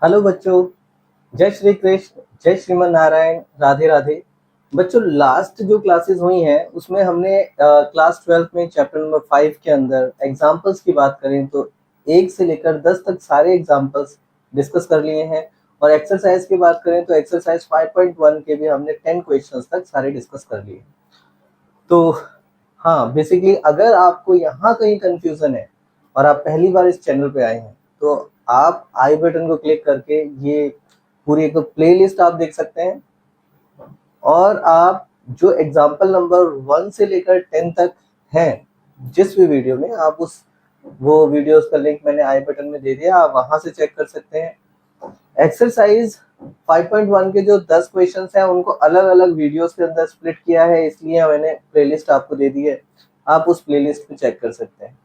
Hello बच्चों, जय श्री कृष्ण, जय श्रीमन नारायण, राधे राधे। बच्चों, लास्ट जो क्लासेस हुई हैं उसमें हमने क्लास 12 में चैप्टर नंबर 5 के अंदर एग्जाम्पल्स की बात करें तो 1 से लेकर 10 तक सारे एग्जाम्पल्स डिस्कस कर लिए हैं। और एक्सरसाइज की बात करें तो एक्सरसाइज 5.1 के भी हमने 10 क्वेश्चंस तक सारे डिस्कस कर लिए। तो हाँ, बेसिकली अगर आपको यहाँ कहीं कंफ्यूजन है और आप पहली बार इस चैनल पे आए हैं तो आप आई बटन को क्लिक करके ये पूरी एक प्लेलिस्ट आप देख सकते हैं। और आप जो एग्जाम्पल नंबर 1 से लेकर 10 तक हैं जिस भी वीडियो में, आप वो वीडियोस का लिंक मैंने आई बटन में दे दिया, आप वहां से चेक कर सकते हैं। एक्सरसाइज 5.1 के जो 10 क्वेश्चंस हैं उनको अलग अलग वीडियोस के अंदर स्प्लिट किया है, इसलिए मैंने प्लेलिस्ट आपको दे दी है, आप उस प्लेलिस्ट में चेक कर सकते हैं।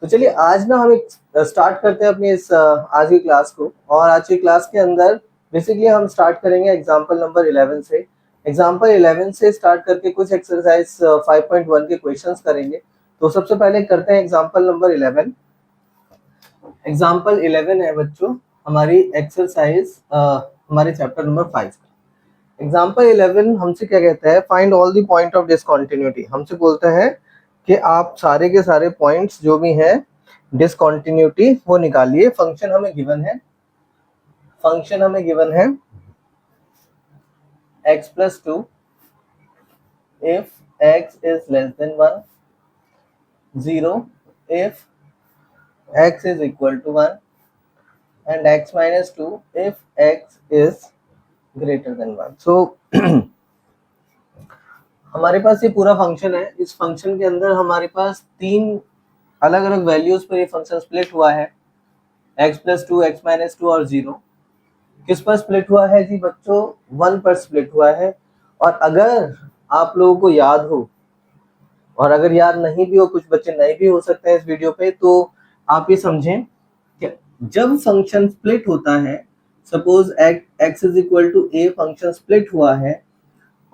तो चलिए आज ना हम एक स्टार्ट करते हैं अपनी इस आज की क्लास को। और आज की क्लास के अंदर बेसिकली हम स्टार्ट करेंगे एग्जाम्पल नंबर 11 से। एग्जाम्पल 11 से स्टार्ट करके कुछ एक्सरसाइज 5.1 के क्वेश्चंस करेंगे। तो सबसे पहले करते हैं एग्जाम्पल नंबर 11। एग्जाम्पल 11 है बच्चों हमारी एक्सरसाइज हमारे चैप्टर नंबर 5 का। एग्जाम्पल 11 हमसे क्या कहता है, find all the point of discontinuity. हमसे बोलता है कि आप सारे के सारे पॉइंट्स जो भी हैं डिसकंटिन्यूटी वो निकालिए। फंक्शन हमें गिवन है, x plus 2 if x is less than 1, 0 if x is equal to 1 and x minus 2 if x is greater than 1। So हमारे पास ये पूरा फंक्शन है। इस फंक्शन के अंदर हमारे पास 3 अलग अलग वैल्यूज पर ये फंक्शन स्प्लिट हुआ है, x plus 2, x minus 2 और 0। किस पर स्प्लिट हुआ है जी बच्चों? 1 पर स्प्लिट हुआ है। और अगर आप लोगों को याद हो, और अगर याद नहीं भी हो, कुछ बच्चे नए भी हो सकते हैं इस वीडियो पे, तो आप ये समझें कि जब फंक्शन स्प्लिट होता है, suppose x is equal to a function split हुआ है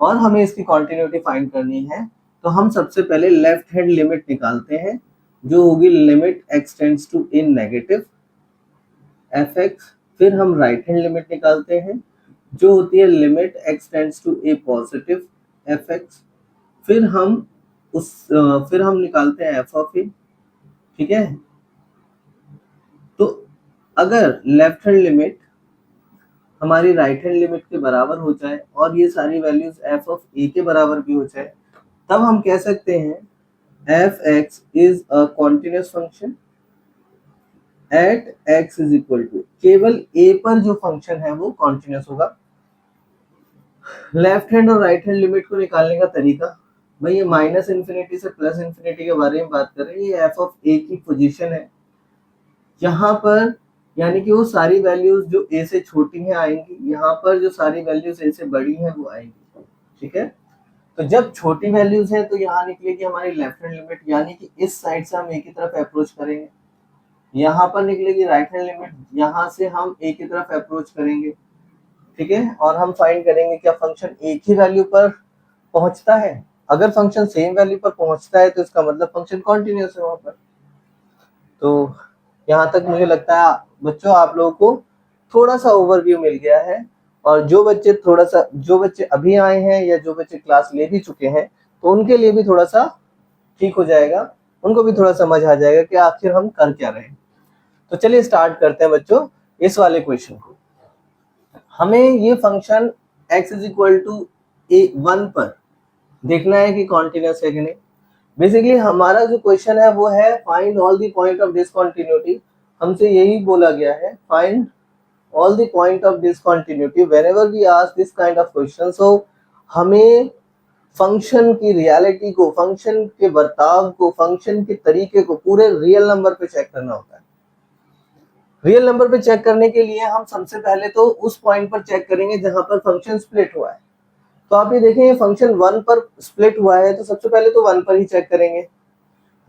और हमें इसकी कॉन्टिन्यूटी फाइंड करनी है, तो हम सबसे पहले लेफ्ट हैंड लिमिट निकालते हैं जो होगी limit x tends to a negative fx। फिर हम राइट हैंड लिमिट निकालते हैं जो होती है limit x tends to a positive fx। फिर हम निकालते हैं f ऑफ a। ठीक है, तो अगर लेफ्ट हैंड लिमिट हमारी राइट हैंड लिमिट के बराबर हो जाए और ये सारी वैल्यूज f ऑफ a के बराबर भी हो जाए, तब हम कह सकते हैं fx is a continuous function at x is equal to, केवल a पर जो फंक्शन है वो कॉन्टिन्यूअस होगा। लेफ्ट हैंड और राइट हैंड लिमिट को निकालने का तरीका, भाई ये माइनस इन्फिनिटी से प्लस इन्फिनिटी के बारे में बात कर रहे हैं। ये f ऑफ a की पोजीशन है यहाँ पर, यानी कि वो सारी वैल्यूज जो a से छोटी हैं आएंगी, यहाँ पर जो सारी वैल्यूज a से बड़ी हैं वो आएंगी। ठीक है, तो जब छोटी वैल्यूज हैं तो यहाँ निकलेगी हमारी लेफ्ट हैंड लिमिट, यानी कि इस साइड से हम a की तरफ अप्रोच करेंगे। यहाँ पर निकलेगी राइट हैंड लिमिट, यहाँ से हम a की तरफ अप्रोच करेंगे। ठीक है, और हम फाइंड करेंगे क्या फंक्शन एक ही वैल्यू पर पहुंचता है। अगर फंक्शन सेम वैल्यू पर पहुंचता है तो इसका मतलब फंक्शन कॉन्टिन्यूअस है वहां पर। तो यहाँ तक मुझे लगता है बच्चों आप लोगों को थोड़ा सा ओवरव्यू मिल गया है। और जो बच्चे अभी आए हैं या जो बच्चे क्लास ले भी चुके हैं, तो उनके लिए भी थोड़ा सा ठीक हो जाएगा, उनको भी थोड़ा समझ आ जाएगा कि आखिर हम कर क्या रहे हैं। तो चलिए स्टार्ट करते हैं बच्चों इस वाले क्वेश्चन को। हमें ये function x is equal to 1 पर देखना है कि कॉन्टिन्यूअस है कि नहीं। बेसिकली हमारा जो क्वेश्चन है वो है find all the point of discontinuity. हमसे यही बोला गया है, find all the point of discontinuity whenever we ask this kind of question. So हमें फंक्शन की रियलिटी को, फंक्शन के बर्ताव को, फंक्शन के तरीके को पूरे रियल नंबर पे चेक करना होता है। रियल नंबर पे चेक करने के लिए हम सबसे पहले तो उस पॉइंट पर चेक करेंगे जहां पर फंक्शन स्प्लिट हुआ है। तो आप ये देखें ये फंक्शन 1 पर स्प्लिट हुआ है, तो सबसे पहले तो 1 पर ही चेक करेंगे।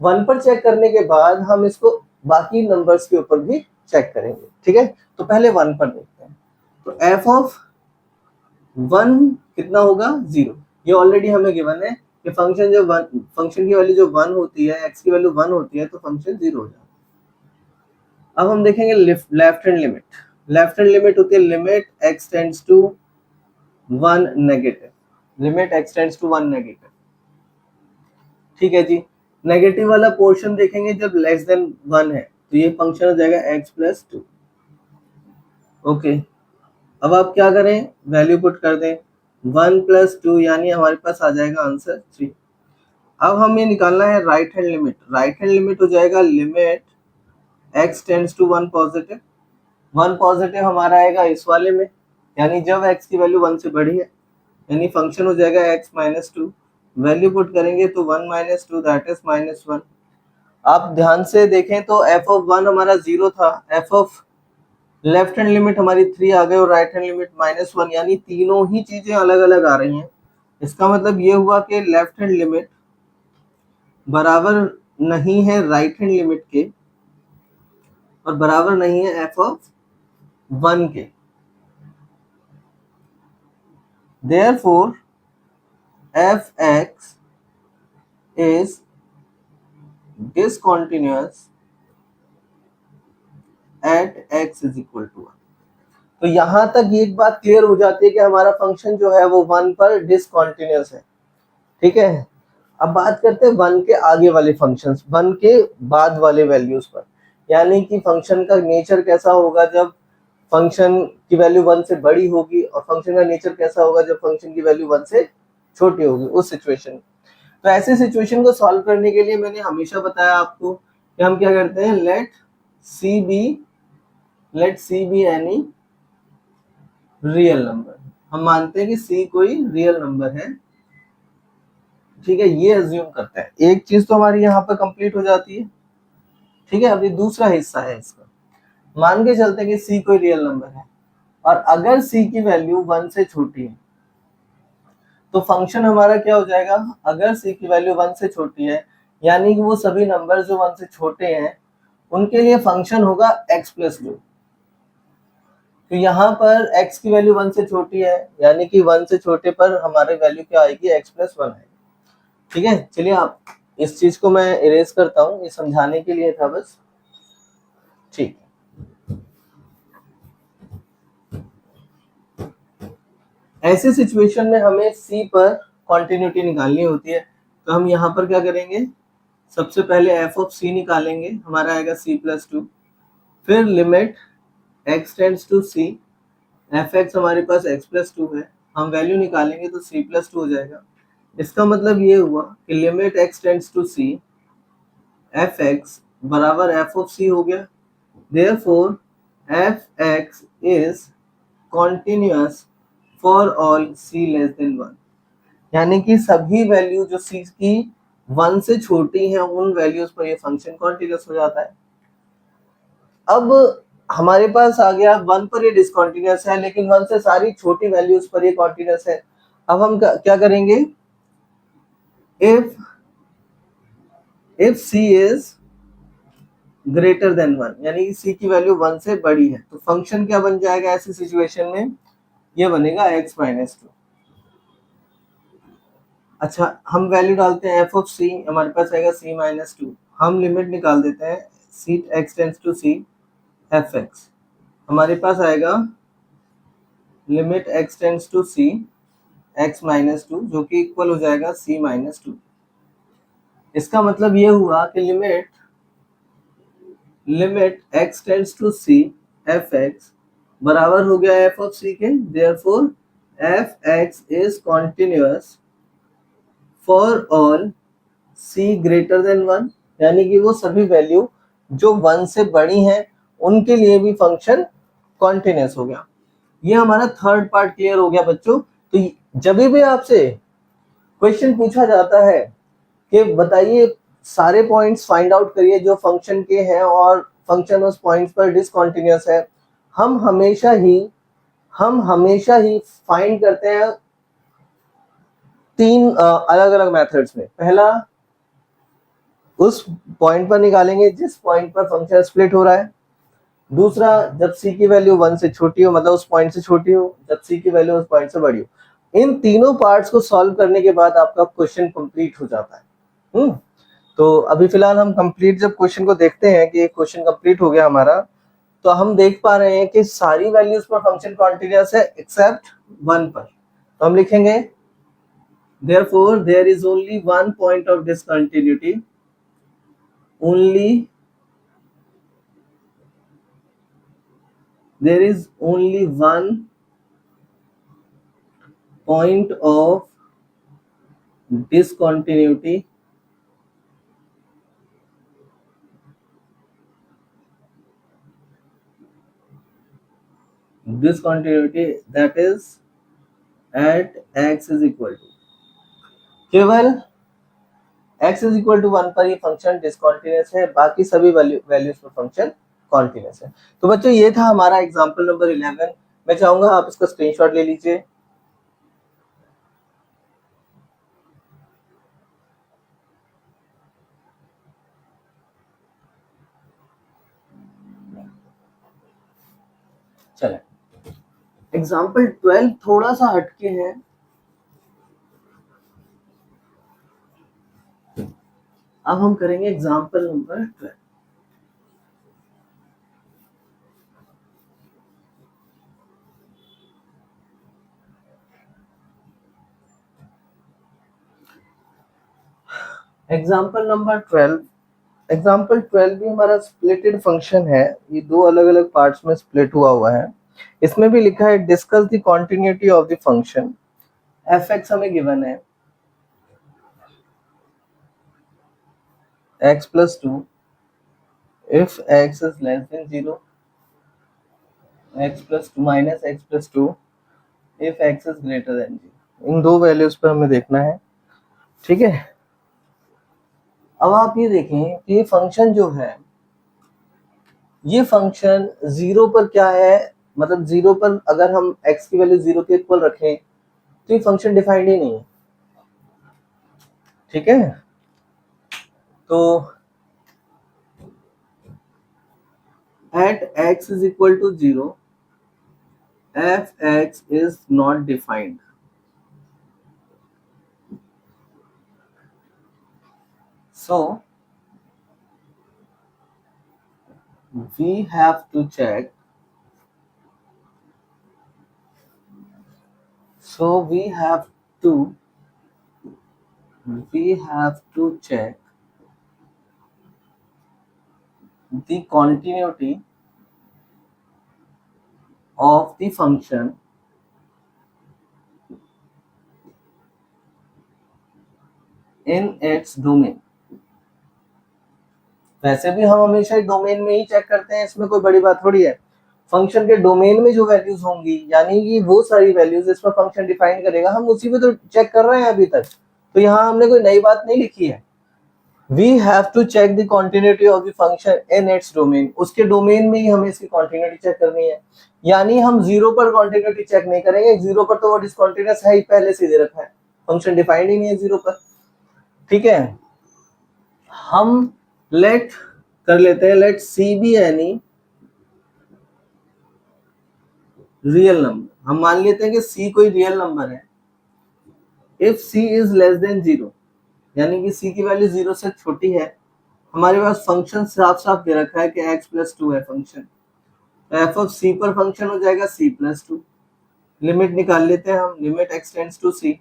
1 पर चेक करने के बाद हम इसको बाकी नंबर्स के ऊपर भी चेक करेंगे। ठीक है, तो पहले 1 पर देखते हैं। तो f ऑफ 1 कितना होगा? 0। ये ऑलरेडी हमें गिवन है कि फंक्शन की वैल्यू जो 1 होती है, x की वैल्यू 1 होती है, तो फंक्शन 0 हो जाता है। अब हम देखेंगे left hand limit. Left hand limit होती है limit x tends to 1 negative, limit x tends to 1 negative. ठीक है जी, नेगेटिव वाला पोर्शन देखेंगे जब लेस देन 1 है तो ये फंक्शन हो जाएगा x प्लस 2। ओके, अब आप क्या करें, वैल्यू पुट कर दें 1 प्लस 2, यानी हमारे पास आ जाएगा आंसर 3। अब हमें निकालना है right hand limit. Right hand limit हो जाएगा limit x tends to 1 positive. 1 positive हमारा आएगा इस वाले में, यानी जब x की वैल्यू 1 से बड़ी है, यानी फंक्शन हो जाएगा x माइनस 2। वैल्यू पुट करेंगे तो 1 माइनस 2 दैट इज माइनस 1। आप ध्यान से देखें तो f ऑफ 1 हमारा 0 था, f of left hand limit हमारी 3 आ गई और राइट हैंड लिमिट माइनस 1, यानी तीनों ही चीजें अलग अलग आ रही हैं। इसका मतलब ये हुआ कि लेफ्ट हैंड लिमिट बराबर नहीं है राइट हैंड लिमिट के और बराबर नहीं है f ऑफ 1 के। Therefore, fx is discontinuous at x is equal to 1। तो यहां तक ये एक बात क्लियर हो जाती है कि हमारा फंक्शन जो है वो 1 पर डिसकंटिन्यूअस है। ठीक है, अब बात करते हैं 1 के आगे वाले फंक्शंस, 1 के बाद वाले वैल्यूज पर, यानी कि फंक्शन का नेचर कैसा होगा जब फंक्शन की वैल्यू 1 से बड़ी होगी और फंक्शन का नेचर कैसा होगा जब फंक्शन की वैल्यू 1 से छोटी होगी, उस सिचुएशन। तो ऐसे सिचुएशन को सॉल्व करने के लिए मैंने हमेशा बताया आपको कि हम क्या करते हैं, let C be any real number. हम मानते हैं कि c कोई रियल नंबर है। ठीक है, ये अज्यूम करते हैं। एक चीज तो हमारी यहाँ पर कंप्लीट हो जाती है। ठीक है, अभी दूसरा हिस्सा है इसका। मान के चलते हैं कि c कोई रियल नंबर है और अगर c की वैल्यू 1 से छोटी है तो फंक्शन हमारा क्या हो जाएगा, अगर c की वैल्यू 1 से छोटी है यानी कि वो सभी नंबर जो 1 से छोटे हैं उनके लिए फंक्शन होगा x प्लस 2। तो यहाँ पर x की वैल्यू 1 से छोटी है यानी कि 1 से छोटे पर हमारे वैल्यू क्या आएगी, x प्लस 1 आएगी। ठीक है, चलिए आप इस चीज को मैं इरेज करता हूँ, ये समझाने के लिए था बस। ठीक, ऐसे सिचुएशन में हमें c पर कॉन्टिन्यूटी निकालनी होती है। तो हम यहाँ पर क्या करेंगे, सबसे पहले f ऑफ c निकालेंगे, हमारा आएगा c प्लस 2। फिर limit x tends to c, fx हमारे पास x प्लस 2 है, हम वैल्यू निकालेंगे तो c प्लस 2 हो जाएगा। इसका मतलब ये हुआ कि limit x tends to c, fx बराबर f ऑफ c हो गया। Therefore, fx is continuous for all c less than 1, यानी कि सभी वैल्यू जो c की 1 से छोटी हैं उन वैल्यूज पर ये फंक्शन कॉन्टिन्यूस हो जाता है। अब हमारे पास आ गया 1 पर ये डिसकंटिन्यूअस है लेकिन 1 से सारी छोटी वैल्यूज पर ये कॉन्टिन्यूअस है। अब हम क्या करेंगे, if c is greater than 1, यानी कि c की वैल्यू 1 से बड़ी है तो फंक्शन क्या बन जाएगा ऐसी सिचुएशन में, ये बनेगा x माइनस 2। अच्छा, हम वैल्यू डालते हैं f ऑफ c, हमारे पास आएगा c माइनस 2। हम लिमिट निकाल देते हैं c x tends to c, fx हमारे पास आएगा limit x tends to c x minus 2 जो कि इक्वल हो जाएगा c माइनस 2। इसका मतलब ये हुआ कि limit x tends to c fx बराबर हो गया f ऑफ c के। Therefore fx is continuous for all c greater than 1, यानी कि वो सभी वैल्यू जो 1 से बड़ी हैं उनके लिए भी फंक्शन कॉन्टिन्यूअस हो गया। ये हमारा थर्ड पार्ट क्लियर हो गया बच्चों। तो जब भी आपसे क्वेश्चन पूछा जाता है कि बताइए सारे पॉइंट्स फाइंड आउट करिए जो फंक्शन के हैं और फंक्शन उस पॉइंट्स पर डिसकंटिन्यूअस है, हम हमेशा ही फाइंड करते हैं 3 अलग अलग मेथड्स में। पहला, उस पॉइंट पर निकालेंगे जिस पॉइंट पर फंक्शन स्प्लिट हो रहा है। दूसरा, जब c की वैल्यू 1 से छोटी हो, मतलब उस पॉइंट से छोटी हो, जब c की वैल्यू उस पॉइंट से बड़ी हो। इन तीनों पार्ट्स को सॉल्व करने के बाद आपका क्वेश्चन कंप्लीट हो जाता है। तो अभी फिलहाल हम कंप्लीट जब क्वेश्चन को देखते हैं कि क्वेश्चन कंप्लीट हो गया हमारा, तो हम देख पा रहे हैं कि सारी वैल्यूज पर फंक्शन कॉन्टिन्यूअस है एक्सेप्ट 1 पर। तो हम लिखेंगे therefore there is only one point of discontinuity, there is only one point of discontinuity that is at x is equal to, केवल x is equal to 1 पर ही फंक्शन डिसकंटिन्यूअस है, बाकी सभी वैल्यूज पर फंक्शन कॉन्टिन्यूअस है। तो बच्चों ये था हमारा एग्जांपल नंबर 11। मैं चाहूंगा आप इसका स्क्रीनशॉट ले लीजिए। चले एग्जाम्पल 12 थोड़ा सा हटके है। अब हम करेंगे example number 12। Example number 12, example 12 भी हमारा स्प्लिटेड फंक्शन है। ये दो अलग अलग पार्ट्स में स्प्लिट हुआ है। इसमें भी लिखा है discuss the continuity of the function. F x हमें गिवन है x plus 2 if x is less than 0, x plus 2 minus x plus 2 if x is greater than 0। इन दो वैल्यूज पर हमें देखना है, ठीक है। अब आप ये देखें कि ये फंक्शन जो है, ये फंक्शन 0 पर क्या है, मतलब 0 पर अगर हम x की वैल्यू 0 के इक्वल रखें तो ये फंक्शन डिफाइंड ही नहीं है, ठीक है। तो at x is equal to 0 f(x) is not defined। So we have to check, we have to check the continuity of the function in its domain। वैसे भी हम हमेशा डोमेन में ही चेक करते हैं, इसमें कोई बड़ी बात थोड़ी है। फंक्शन के डोमेन में जो वैल्यूज होंगी, यानी कि वो सारी वैल्यूज इस पर फंक्शन डिफाइन करेगा, हम उसी में तो चेक कर रहे हैं अभी तक। तो यहाँ हमने कोई नई बात नहीं लिखी है। We have to check the continuity of the function in its domain। उसके डोमेन में ही हमें इसकी कॉन्टिन्यूटी चेक करनी है। यानी हम 0 पर कॉन्टिन्यूटी चेक नहीं करेंगे, 0 पर तो वो डिसकंटिन्यूअस है ही, पहले से दे रखा है, फंक्शन डिफाइंड ही नहीं है 0 पर, ठीक है। हम लेट कर लेते हैं, let c be any real number. हम मान लेते हैं कि c कोई रियल नंबर है। If c is less than 0, यानी कि c की वैल्यू 0 से छोटी है, हमारे पास फंक्शन साफ साफ दे रखा है कि x प्लस 2 है फंक्शन। एफ ऑफ c पर फंक्शन हो जाएगा c प्लस 2। लिमिट निकाल लेते हैं हम, limit x tends to c।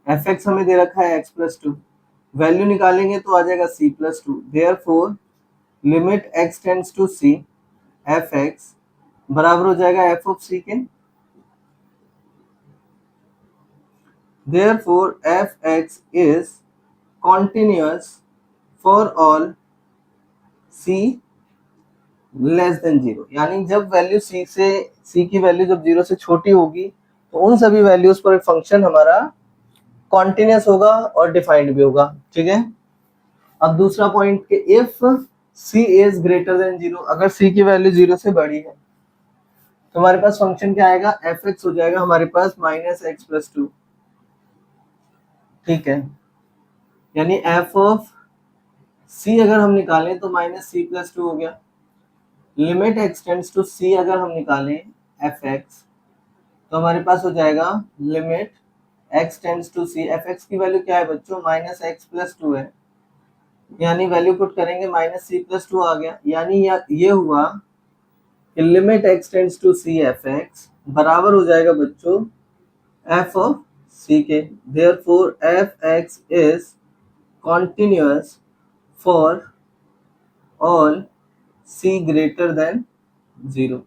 F x हमें दे रखा है x प्लस 2, वैल्यू निकालेंगे तो आ जाएगा c plus 2। Therefore limit x tends to c f x बराबर हो जाएगा एफ ऑफ c के। Therefore f(x) is continuous for all c less than 0। यानी जब वैल्यू c की वैल्यू जब 0 से छोटी होगी तो उन सभी वैल्यूज पर फंक्शन हमारा कॉन्टिन्यूअस होगा और डिफाइंड भी होगा, ठीक है। अब दूसरा पॉइंट कि if c is greater than 0, अगर c की वैल्यू 0 से बड़ी है तो हमारे पास फंक्शन क्या आएगा, f(x) हो जाएगा हमारे पास माइनस एक्स प्लस 2, ठीक है। यानी f ऑफ c अगर हम निकालें तो माइनस c प्लस 2 हो गया। Limit x tends to c अगर हम निकालें f(x) तो हमारे पास हो जाएगा limit x tends to c। f(x) की वैल्यू क्या है बच्चों, माइनस एक्स प्लस 2 है, यानी वैल्यू पुट करेंगे माइनस c प्लस 2 आ गया। यानी ये हुआ कि limit x tends to c f x बराबर हो जाएगा बच्चों f ऑफ c के। Therefore f x is continuous for all c greater than 0,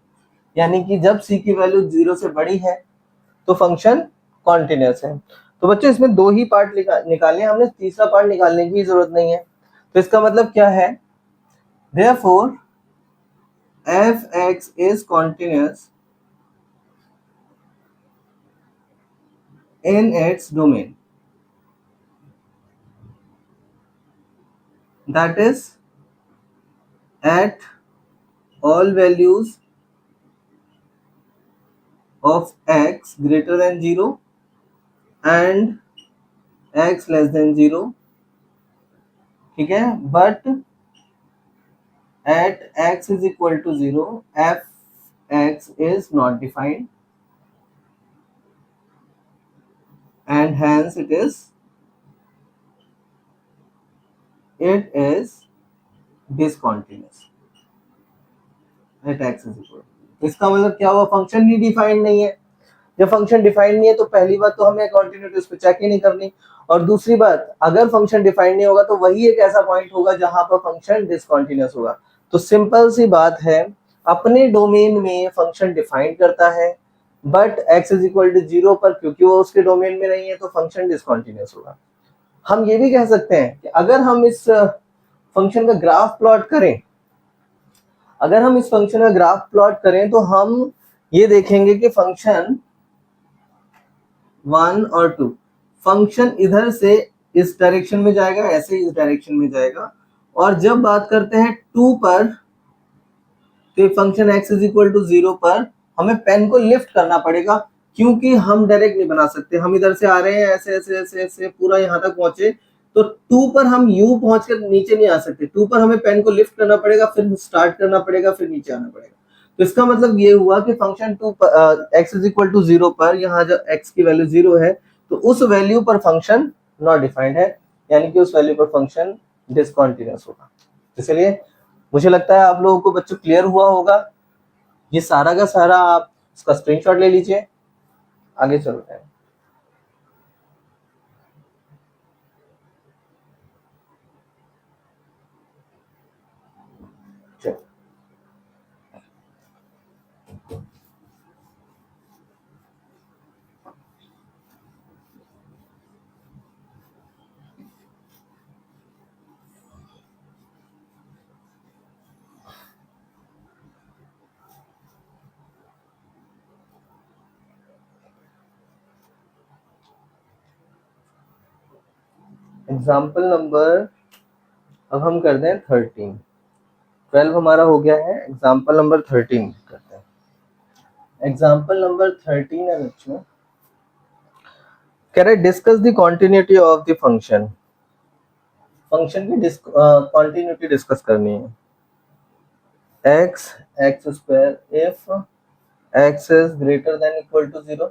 यानी कि जब c की वैल्यू 0 से बड़ी है तो फंक्शन कॉन्टिन्यूअस है। तो बच्चों इसमें दो ही पार्ट निकालने, हमने तीसरा पार्ट निकालने की जरूरत नहीं है। तो इसका मतलब क्या है, therefore f(x) is continuous in its domain, that is at all values of x greater than 0 and x less than 0, ठीक है, but at x is equal to 0 f(x) is not defined and hence it is discontinuous at x is equal। इसका मतलब क्या हुआ, function ही defined नहीं है। जब function defined नहीं है तो पहली बात तो हमें कॉन्टिन्यूटी उस पर चेक ही नहीं करनी, और दूसरी बात अगर फंक्शन डिफाइंड नहीं होगा तो वही एक ऐसा पॉइंट होगा जहां पर फंक्शन डिसकंटीन्यूअस होगा। तो सिंपल सी बात है, अपने डोमेन में फंक्शन डिफाइन करता है but x is equal to 0 पर क्योंकि वो उसके डोमेन में नहीं है तो फंक्शन डिसकंटीन्यूअस होगा। हम ये भी कह सकते हैं कि अगर हम इस फंक्शन का ग्राफ प्लॉट करें, अगर हम इस फंक्शन का ग्राफ प्लॉट करें तो हम ये देखेंगे कि फंक्शन 1 और 2, फंक्शन इधर से इस डायरेक्शन में जाएगा, ऐसे इस डायरेक्शन में जाएगा, और जब बात करते हैं 2 पर तो function x is equal to 0 पर हमें पेन को लिफ्ट करना पड़ेगा क्योंकि हम डायरेक्ट नहीं बना सकते। हम इधर से आ रहे हैं ऐसे ऐसे ऐसे ऐसे पूरा यहाँ तक पहुंचे तो 2 पर हम यू पहुंच कर नीचे नहीं आ सकते। 2 पर हमें पेन को लिफ्ट करना पड़ेगा, फिर स्टार्ट करना पड़ेगा, फिर नीचे आना पड़ेगा। तो इसका मतलब ये हुआ कि फंक्शन 2 पर x इज इक्वल टू 0 पर यहाँ जब x की वैल्यू 0 है तो उस वैल्यू पर फंक्शन नॉट डिफाइंड है, यानी कि उस वैल्यू पर फंक्शन डिसकंटीन्यूअस होगा। इसलिए मुझे लगता है आप लोगों को बच्चों क्लियर हुआ होगा। ये सारा का सारा आप इसका स्क्रीनशॉट ले लीजिए, आगे चलते हैं। एग्जाम्पल नंबर अब हम कर दें 13, 12 हमारा हो गया है, एग्जाम्पल नंबर 13 करते हैं। एग्जाम्पल नंबर 13 है बच्चों, कह रहे discuss the continuity of the function. Function की कॉन्टिन्यूटी डिस्कस करनी है। x square if x is greater than equal to 0,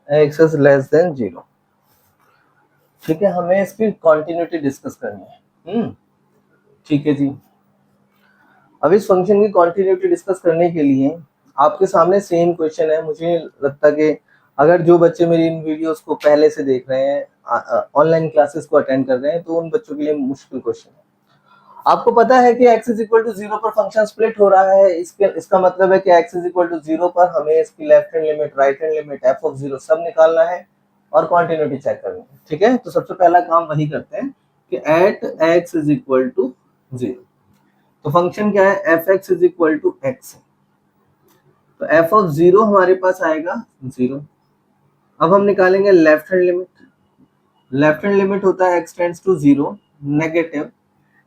x is less than 0, ठीक है, हमें इसकी कॉन्टिन्यूटी डिस्कस करनी है। ठीक है जी। अब इस फंक्शन की कॉन्टिन्यूटी डिस्कस करने के लिए आपके सामने सेम क्वेश्चन है। मुझे लगता है कि अगर जो बच्चे मेरी इन वीडियोस को पहले से देख रहे हैं, ऑनलाइन क्लासेस को अटेंड कर रहे हैं, तो उन बच्चों के लिए मुश्किल क्वेश्चन है। आपको पता है कि x इज इक्वल टू 0 पर फंक्शन स्प्लिट हो रहा है, इसका मतलब है कि x इज इक्वल टू 0 पर हमें इसकी left hand limit, right hand limit, f of 0 सब निकालना है और क्वांटिटी चेक करनी है। ठीक है, तो सबसे पहला काम वही करते हैं कि at x is equal to 0, तो फंक्शन क्या है, f x is equal to x, तो एफ ऑफ 0 हमारे पास आएगा 0। अब हम निकालेंगे left hand limit. Left hand limit होता है x tends to 0 negative,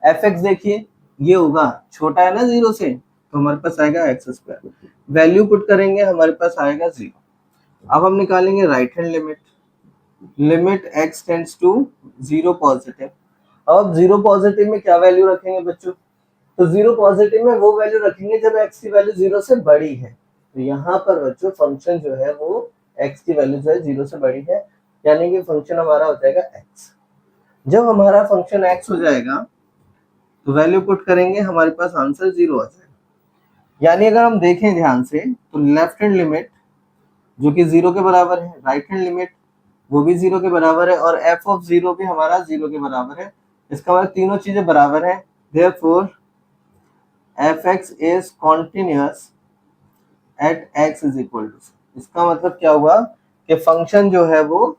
f x देखिए ये होगा छोटा है ना 0 से, तो हमारे पास आएगा एक्स स्क्वायर, वैल्यू पुट करेंगे हमारे पास आएगा 0। अब हम निकालेंगे right hand limit, limit x tends to 0 positive. अब 0 पॉजिटिव में क्या वैल्यू रखेंगे बच्चों, तो 0 पॉजिटिव में वो वैल्यू रखेंगे जब x की वैल्यू 0 से बड़ी है। तो यहाँ पर बच्चों फंक्शन जो है वो x की वैल्यू जो है 0 से बड़ी है, यानी कि फंक्शन हमारा हो जाएगा x। जब हमारा फंक्शन x हो जाएगा तो वैल्यू पुट करेंगे, हमारे पास आंसर 0 आ जाएगा। यानी अगर हम देखें ध्यान से तो लेफ्ट हैंड लिमिट जो कि 0 के बराबर है, राइट हैंड लिमिट वो भी 0 के बराबर है, और एफ ऑफ 0 भी हमारा 0 के बराबर है। इसका मतलब तीनों चीजें बराबर है, therefore f x is continuous at x is equal to. इसका मतलब क्या हुआ कि फंक्शन जो है वो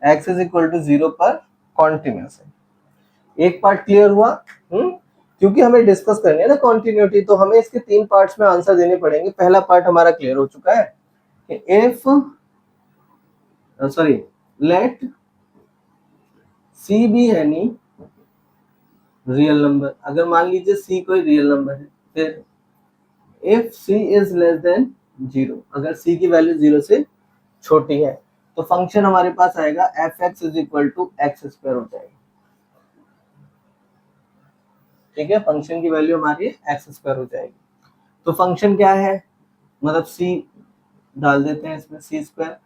एक्स इज इक्वल टू 0 पर कॉन्टिन्यूअस है। एक पार्ट क्लियर हुआ? क्योंकि हमें डिस्कस करनी है ना कॉन्टिन्यूटी, तो हमें इसके 3 पार्ट्स में आंसर देने पड़ेंगे। पहला पार्ट हमारा क्लियर हो चुका है कि if sorry let C be any real number, अगर मान लीजिए सी कोई रियल नंबर है, फिर if C is less than 0, अगर सी की वैल्यू 0 से छोटी है तो फंक्शन हमारे पास आएगा f x is equal to x square हो जाएगा। ठीक है, फंक्शन की वैल्यू हमारी एक्स स्क्वायर हो जाएगी। तो फंक्शन क्या है, मतलब सी डाल देते हैं इसमें, c square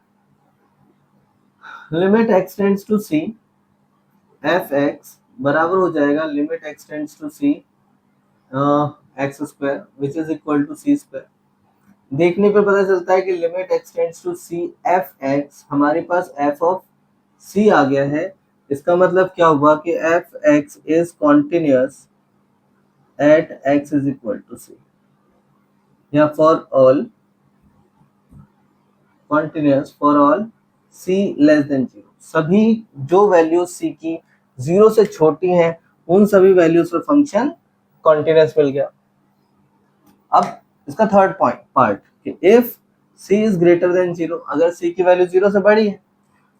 limit x tends to c f x बराबर हो जाएगा limit x tends to c x square which is equal to c square. देखने पे पता चलता है कि limit x tends to c f x, हमारे पास एफ ऑफ सी आ गया है। इसका मतलब क्या हुआ कि f x is continuous at x is equal to c, या for all continuous for all c less than 0, सभी जो वैल्यू सी की 0 से छोटी हैं उन सभी वैल्यूज पर फंक्शन कॉन्टिन्यूअस मिल गया। अब इसका थर्ड पॉइंट पार्ट कि if C is greater than 0, अगर सी की वैल्यू 0 से बड़ी है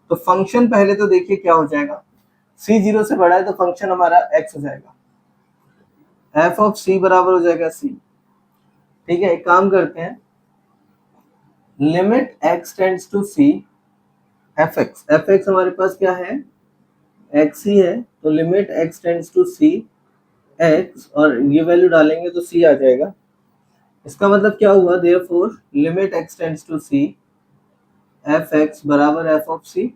तो फंक्शन पहले तो देखिए क्या हो जाएगा, सी 0 से बड़ा है तो फंक्शन हमारा एक्स हो जाएगा, एफ ऑफ सी बराबर हो जाएगा सी। ठीक है, एक काम करते हैं, limit x tends to c f x हमारे पास क्या है, एक्स ही है, तो limit x tends to c x, और ये वैल्यू डालेंगे तो सी आ जाएगा। इसका मतलब क्या हुआ, therefore limit x tends to c f x बराबर f of c,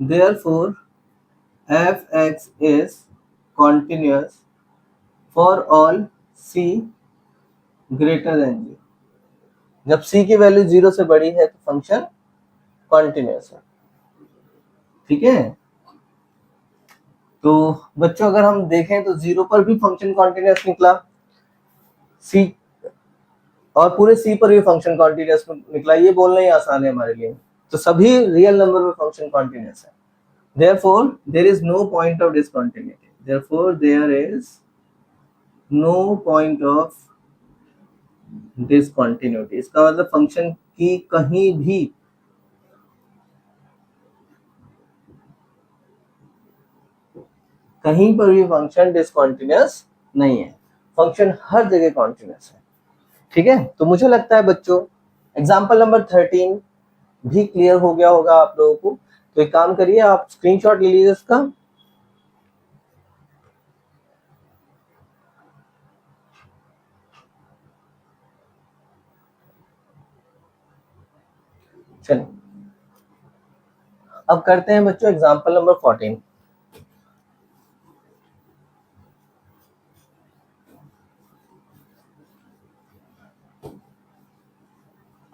therefore f x is continuous for all c greater than 0। जब सी की वैल्यू 0 से बड़ी है तो फंक्शन कॉन्टिन्यूअस है। ठीक है, तो बच्चों अगर हम देखें तो 0 पर भी फंक्शन कॉन्टिन्यूअस निकला, सी और पूरे सी पर भी फंक्शन कॉन्टिन्यूअस निकला, ये बोलना ही आसान है हमारे लिए। तो सभी रियल नंबर में फंक्शन कॉन्टिन्यूअस है, therefore there is no point of discontinuity, therefore there is no point of discontinuity। इसका मतलब फंक्शन की कहीं पर भी फंक्शन डिसकंटिन्यूअस नहीं है, फंक्शन हर जगह कॉन्टिन्यूअस है। ठीक है, तो मुझे लगता है बच्चों एग्जाम्पल नंबर 13 भी क्लियर हो गया होगा आप लोगों को। तो एक काम करिए, आप स्क्रीनशॉट ले लीजिए इसका। चलिए अब करते हैं बच्चों एग्जाम्पल नंबर 14।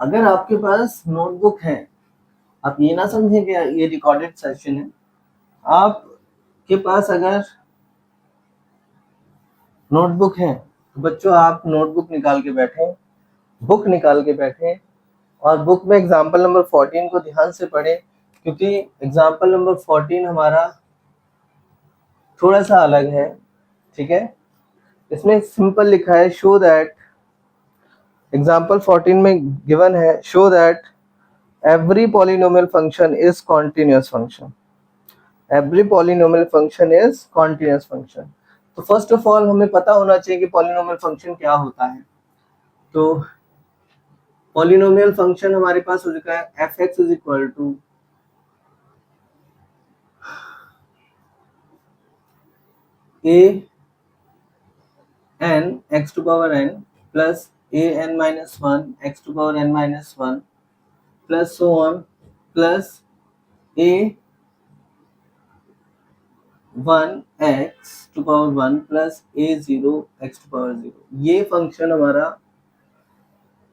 अगर आपके पास नोटबुक है, आप ये ना समझें कि ये रिकॉर्डेड सेशन है, आपके पास अगर नोटबुक है तो बच्चों आप नोटबुक निकाल के बैठे, बुक निकाल के बैठे, और बुक में एग्जाम्पल नंबर 14 को ध्यान से पढ़ें, क्योंकि एग्जाम्पल नंबर 14 हमारा थोड़ा सा अलग है। ठीक है, इसमें सिंपल लिखा है शो दैट, एग्जाम्पल 14 में गिवन है show that every polynomial function is continuous function, every polynomial function is continuous function. तो फर्स्ट ऑफ ऑल हमें पता होना चाहिए कि पॉलिनोमियल फंक्शन क्या होता है। तो पॉलिनोमियल फंक्शन हमारे पास हो चुका है f x is equal to a n x to power n plus a n minus one x to power n minus one plus so on plus a 1x⁴ plus a0x⁴, ये function हमारा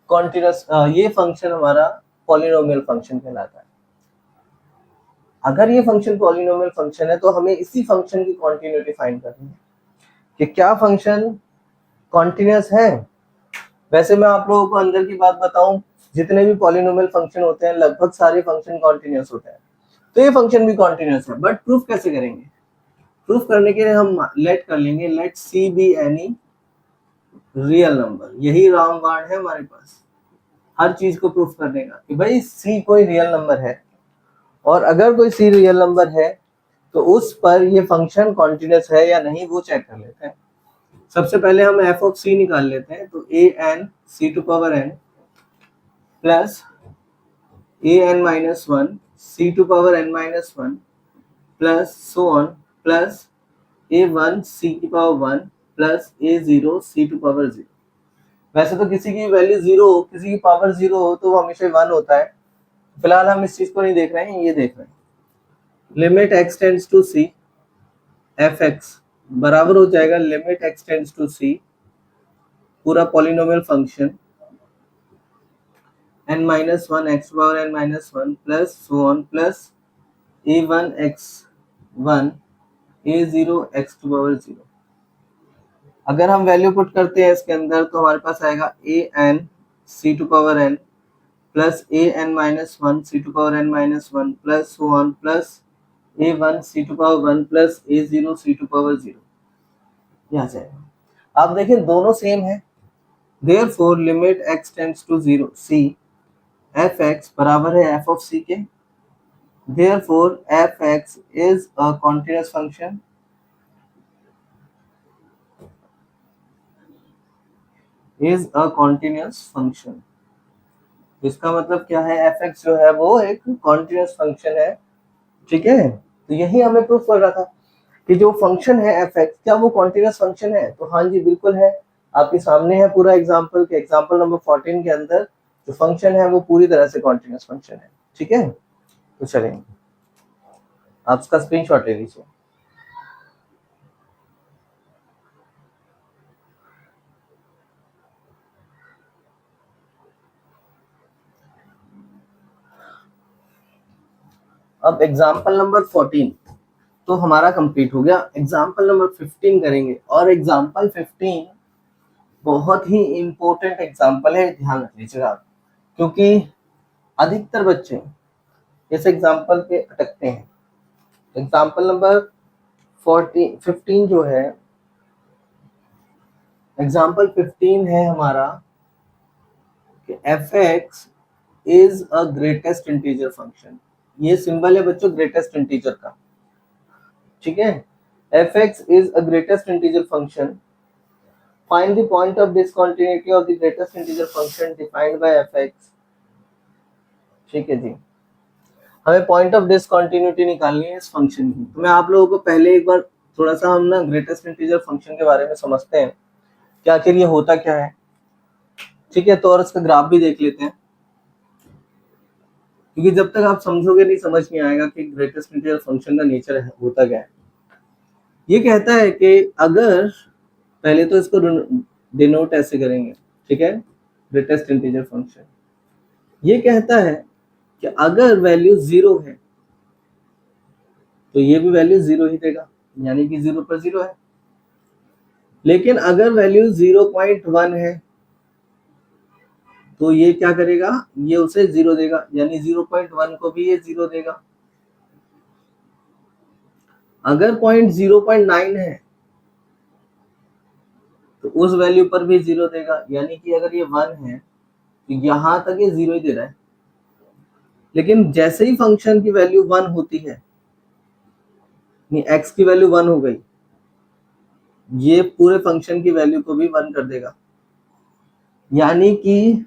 continuous, ये function हमारा polynomial function कहलाता है। अगर ये function polynomial function है तो हमें इसी फंक्शन की कॉन्टिन्यूटी फाइंड करनी है कि क्या फंक्शन कॉन्टिन्यूस है। वैसे मैं आप लोगों को अंदर की बात बताऊं, जितने भी पॉलिनोमियल फंक्शन होते हैं लगभग सारे फंक्शन कॉन्टिन्यूस होते हैं, तो ये फंक्शन भी कॉन्टिन्यूस है। बट प्रूफ कैसे करेंगे? प्रूफ करने के लिए हम लेट कर लेंगे let C be any real number. यही रामबाण है हमारे पास हर चीज को प्रूफ करने का कि भाई सी कोई रियल नंबर है, और अगर कोई सी रियल नंबर है तो उस पर ये फंक्शन कॉन्टिन्यूस है या नहीं वो चेक कर लेते हैं। सबसे पहले हम एफ ऑफ सी निकाल लेते हैं, तो a n c to power n plus a n minus one c to power n minus one plus so on plus a one c की power one plus a zero c to power zero. वैसे तो किसी की value zero हो, किसी की power zero हो तो वो हमेशा वन होता है। फिलहाल हम इस चीज को नहीं देख रहे हैं, ये देख रहे हैं। Limit x tends to c f x बराबर हो जाएगा limit x tends to c पूरा polynomial function n minus one x power n minus one plus so on plus a one x one a zero x to power zero. अगर हम value put करते हैं इसके अंदर तो हमारे पास आएगा a n c to power n plus a n minus one c to power n minus one plus so on plus a one c to power one plus a zero c to power zero. यहाँ जाएगा। आप देखें दोनों same है, therefore limit x tends to zero c f x बराबर है f of c के। Therefore f x is a continuous function is a continuous function. इसका मतलब क्या है? एफ एक्स जो है वो एक कॉन्टिन्यूअस फंक्शन है। ठीक है, तो यही हमें प्रूफ कर रहा था कि जो फंक्शन है एफ एक्स क्या वो कॉन्टिन्यूअस फंक्शन है। तो हाँ जी बिल्कुल है, आपके सामने है पूरा एग्जांपल के एग्जांपल नंबर 14 के अंदर जो फंक्शन है वो पूरी तरह से कॉन्टिन्यूअस फंक्शन है। ठीक है, तो चलेंगे, आप इसका स्क्रीनशॉट ले लीजिए। अब एग्जांपल नंबर 14 तो हमारा कंप्लीट हो गया। एग्जांपल नंबर 15 करेंगे, और एग्जांपल 15 बहुत ही इंपॉर्टेंट एग्जांपल है, ध्यान रख लीजिएगा, क्योंकि अधिकतर बच्चे इस एग्जांपल पे अटकते हैं। एग्जांपल नंबर 15 जो है, एग्जांपल 15 है हमारा कि f x is a greatest integer function. ये सिंबल है बच्चों ग्रेटेस्ट इंटीजर का। ठीक है, f x is a greatest integer function. Find the point of discontinuity of the greatest integer function defined by f x. ठीक है जी, हमें point of discontinuity निकालनी है इस फंक्शन की। तो मैं आप लोगों को पहले एक बार थोड़ा सा हम ना ग्रेटेस्ट इंटीजर फंक्शन के बारे में समझते हैं कि आखिर ये होता क्या है। ठीक है, तो और इसका ग्राफ भी देख लेते हैं, क्योंकि जब तक आप समझोगे नहीं समझ नहीं आएगा कि ग्रेटेस्ट इंटीजर फंक्शन का नेचर होता क्या है। ये कहता है कि अगर, पहले तो इसको डिनोट ऐसे करेंगे, ठीक है, ग्रेटेस्ट इंटीजर फंक्शन ये कहता है कि अगर वैल्यू जीरो है तो ये भी वैल्यू जीरो ही देगा, यानी कि जीरो पर जीरो है। लेकिन अगर वैल्यू 0.1 है तो ये क्या करेगा? ये उसे जीरो देगा, यानी 0.1 को भी ये जीरो देगा। अगर पॉइंट 0.9 है तो उस वैल्यू पर भी जीरो देगा, यानी कि अगर ये 1 है तो यहां तक ये जीरो ही दे रहा है। लेकिन जैसे ही फंक्शन की वैल्यू 1 होती है, एक्स की वैल्यू 1 हो गई, ये पूरे फंक्शन की वैल्यू को भी 1 कर देगा, यानी कि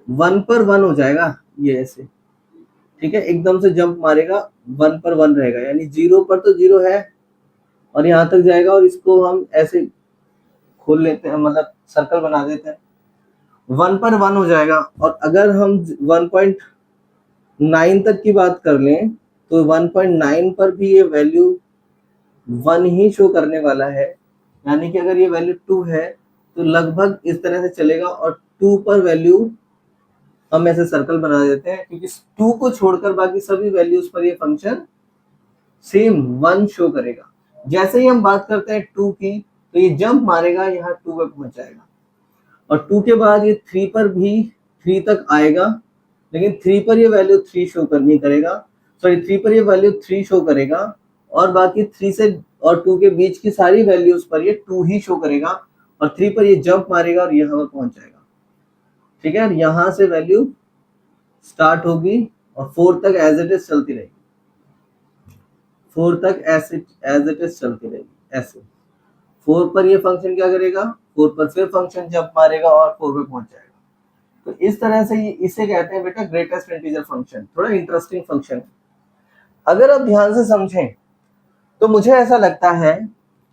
1 पर 1 हो जाएगा ये ऐसे। ठीक है, एकदम से जंप मारेगा, 1 पर 1 रहेगा, यानी 0 पर तो 0 है और यहाँ तक जाएगा, और इसको हम ऐसे खोल लेते हैं, मतलब सर्कल बना देते हैं, 1 पर 1 हो जाएगा। और अगर हम 1.9 तक की बात कर लें तो 1.9 पर भी ये वैल्यू 1 ही शो करने वाला है, यानी कि अगर ये वैल्यू 2 है तो लगभग इस तरह से चलेगा, और 2 पर वैल्यू हम ऐसे सर्कल बना देते हैं, क्योंकि 2 को छोड़कर बाकी सभी वैल्यूज पर ये फंक्शन सेम 1 शो करेगा। जैसे ही हम बात करते हैं 2 की, तो ये जंप मारेगा, यहाँ 2 पे पहुंच जाएगा, और 2 के बाद ये 3 पर भी 3 तक आएगा, लेकिन 3 पर ये वैल्यू 3 शो कर नहीं करेगा, सॉरी 3 पर ये वैल्यू 3 शो करेगा, और बाकी 3 से और 2 के बीच की सारी वैल्यूज पर ये 2 ही शो करेगा, और 3 पर ये जंप मारेगा और यहाँ पर पहुंच जाएगा। ठीक है, यहाँ से वैल्यू स्टार्ट होगी और 4 तक एज इट इज चलती रहेगी, 4 तक एज इट इज चलती रहेगी ऐसे। 4 पर ये फंक्शन क्या करेगा, 4 पर फिर फंक्शन जंप मारेगा और 4 पे पहुंच जाएगा। तो इस तरह से इसे कहते हैं बेटा ग्रेटेस्ट इंटीजर फंक्शन। थोड़ा इंटरेस्टिंग फंक्शन है। अगर आप ध्यान से समझें तो मुझे ऐसा लगता है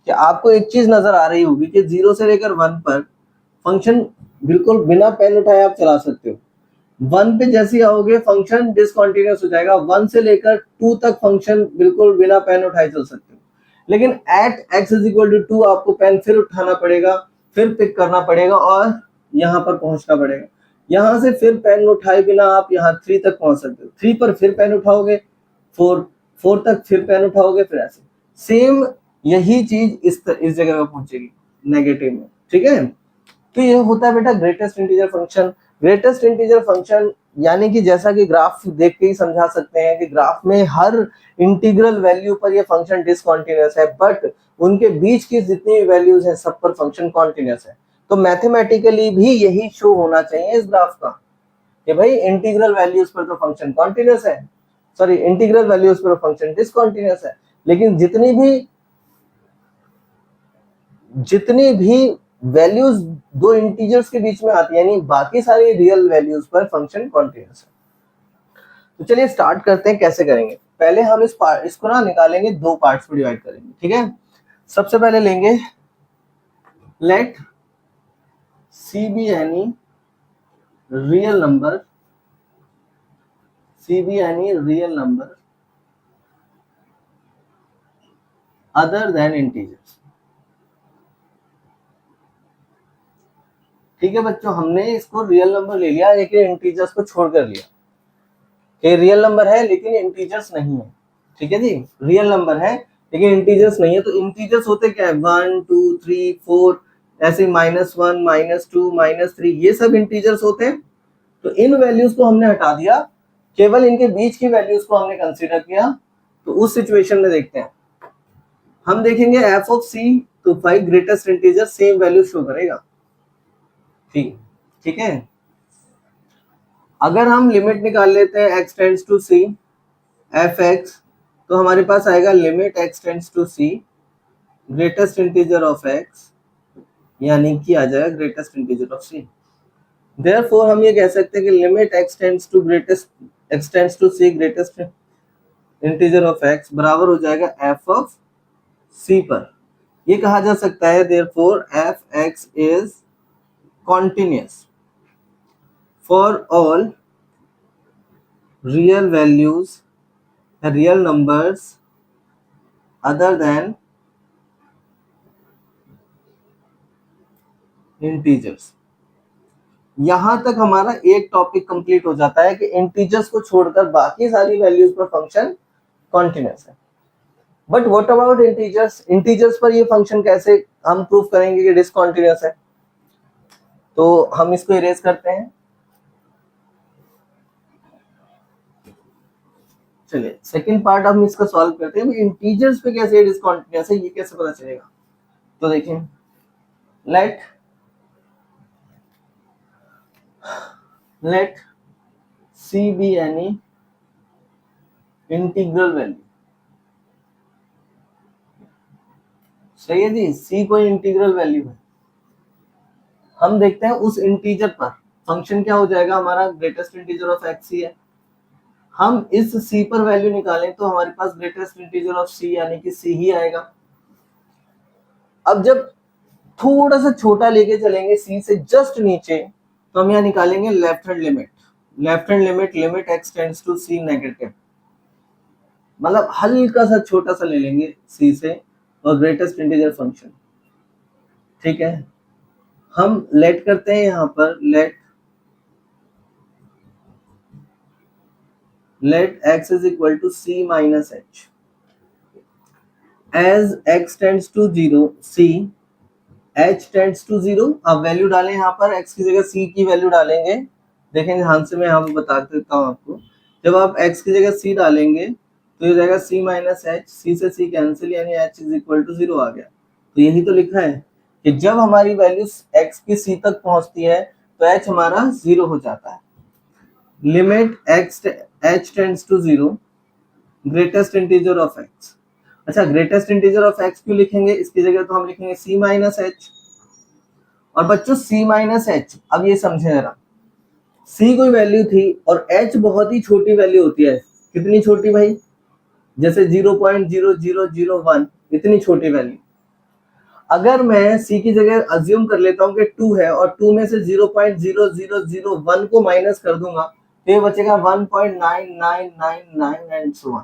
कि आपको एक चीज नजर आ रही होगी कि 0 से लेकर 1 पर फंक्शन बिल्कुल बिना पेन उठाए आप चला सकते हो। 1 पे जैसे ही आओगे फंक्शन डिसकंटिन्यूअस हो जाएगा। 1 से लेकर 2 तक फंक्शन बिल्कुल बिना पेन उठाए चल सकते हो, लेकिन at x is equal to 2 आपको पेन फिर उठाना पड़ेगा, फिर पिक करना पड़ेगा और यहाँ पर पहुंचना पड़ेगा। यहाँ से फिर पेन उठाए बिना आप यहाँ 3 तक पहुंच सकते हो। 3 पर फिर पेन उठाओगे, 4 तक फिर पेन उठाओगे, फिर ऐसे सेम यही चीज इस जगह पे पहुंचेगी नेगेटिव में। ठीक है, तो ये होता है बेटा greatest integer function. Greatest integer function यानी कि जैसा कि ग्राफ देख के ही समझा सकते हैं कि ग्राफ में हर इंटीग्रल वैल्यू पर ये फंक्शन डिसकंटिन्यूअस है, बट उनके बीच की जितनी वैल्यूज हैं सब पर फंक्शन कॉन्टिन्यूअस है। तो मैथमेटिकली भी यही शो होना चाहिए इस ग्राफ का कि भाई इंटीग्रल वैल्यूज पर तो फंक्शन कॉन्टिन्यूअस है, सॉरी इंटीग्रल वैल्यूज पर फंक्शन डिसकंटिन्यूअस है, लेकिन जितनी भी वैल्यूज दो इंटीजर्स के बीच में आती है, यानी बाकी सारी रियल वैल्यूज पर फंक्शन कॉन्टिन्यूअस है। तो चलिए स्टार्ट करते हैं, कैसे करेंगे। पहले हम इसको ना निकालेंगे, 2 पार्ट्स में डिवाइड करेंगे। ठीक है, सबसे पहले लेंगे let C be any real number, c be any real number other than integers. ठीक है बच्चों, हमने इसको रियल नंबर ले लिया, लेकिन इंटीजर्स को छोड़ कर लिया। ये रियल नंबर है लेकिन इंटीजर्स नहीं है। ठीक है जी, रियल नंबर है लेकिन इंटीजर्स नहीं है। तो इंटीजर्स होते क्या है, 1 2 3 4, ऐसे -1 -2 -3, ये सब इंटीजर्स होते हैं। तो इन वैल्यूज को हमने हटा दिया, केवल इनके बीच की वैल्यूज को हमने कंसीडर किया। तो उस सिचुएशन में देखते हैं, हम देखेंगे एफ ऑफ सी, तो 5 greatest integer same value show करेगा। ठीक है, अगर हम लिमिट निकाल लेते हैं x tends to c f x, तो हमारे पास आएगा limit x tends to c greatest integer of x, यानी कि आ जाएगा greatest integer of c। Therefore हम ये कह सकते हैं कि limit x tends to c greatest integer of x बराबर हो जाएगा f ऑफ c पर। ये कहा जा सकता है therefore f x is continuous for all real values, real numbers other than integers। यहां तक हमारा एक टॉपिक कंप्लीट हो जाता है कि इंटीजर्स को छोड़कर बाकी सारी वैल्यूज पर फंक्शन कॉन्टिन्यूअस है। But what about integers, integers पर ये फंक्शन कैसे हम प्रूफ करेंगे कि डिसकंटिन्यूअस है। तो हम इसको इरेज करते हैं। चलिए सेकंड पार्ट हम इसका सॉल्व करते हैं, इंटीजर्स पे कैसे डिसकंटिन्यूअस है ये कैसे पता चलेगा। तो देखिए, let c be any integral value. सही है जी, c कोई इंटीग्रल वैल्यू है। हम देखते हैं उस इंटीजर पर फंक्शन क्या हो जाएगा, हमारा ग्रेटेस्ट इंटीजर ऑफ x ही है। हम इस c पर वैल्यू निकालें तो हमारे पास ग्रेटेस्ट इंटीजर ऑफ c यानी कि c ही आएगा। अब जब थोड़ा सा छोटा लेके चलेंगे c से जस्ट नीचे, तो हम यहाँ निकालेंगे left hand limit. Left hand limit limit x tends to c negative, मतलब हल्का सा छोटा सा ले लेंगे c से, और ग्रेटेस्ट इंटीजर फंक्शन। ठीक है, हम लेट करते हैं यहाँ पर, let x is equal to c minus h as x tends to 0 c h tends to 0। अब वैल्यू डालें यहाँ पर, x की जगह c की वैल्यू डालेंगे। देखें ध्यान से, मैं यहाँ पर बता देता हूँ आपको। जब आप x की जगह c डालेंगे तो ये जाएगा c माइनस एच, c से c कैंसिल, यानी h इज इक्वल टू 0 आ गया। तो यही तो लिखा है कि जब हमारी वैल्यू x की c तक पहुंचती है तो h हमारा 0 हो जाता है। Limit h tends to 0 greatest integer of x। अच्छा, ग्रेटेस्ट इंटीजर ऑफ x क्यों लिखेंगे, इसकी जगह तो हम लिखेंगे c माइनस एच। और बच्चों c माइनस एच, अब ये समझे जरा, c कोई वैल्यू थी और h बहुत ही छोटी वैल्यू होती है। कितनी छोटी भाई, जैसे 0.0001, इतनी छोटी वैल्यू। अगर मैं c की जगह अज्यूम कर लेता हूँ कि 2 है और 2 में से 0.0001 को माइनस कर दूंगा तो ये बचेगा 1.9999 एंड सो ऑन।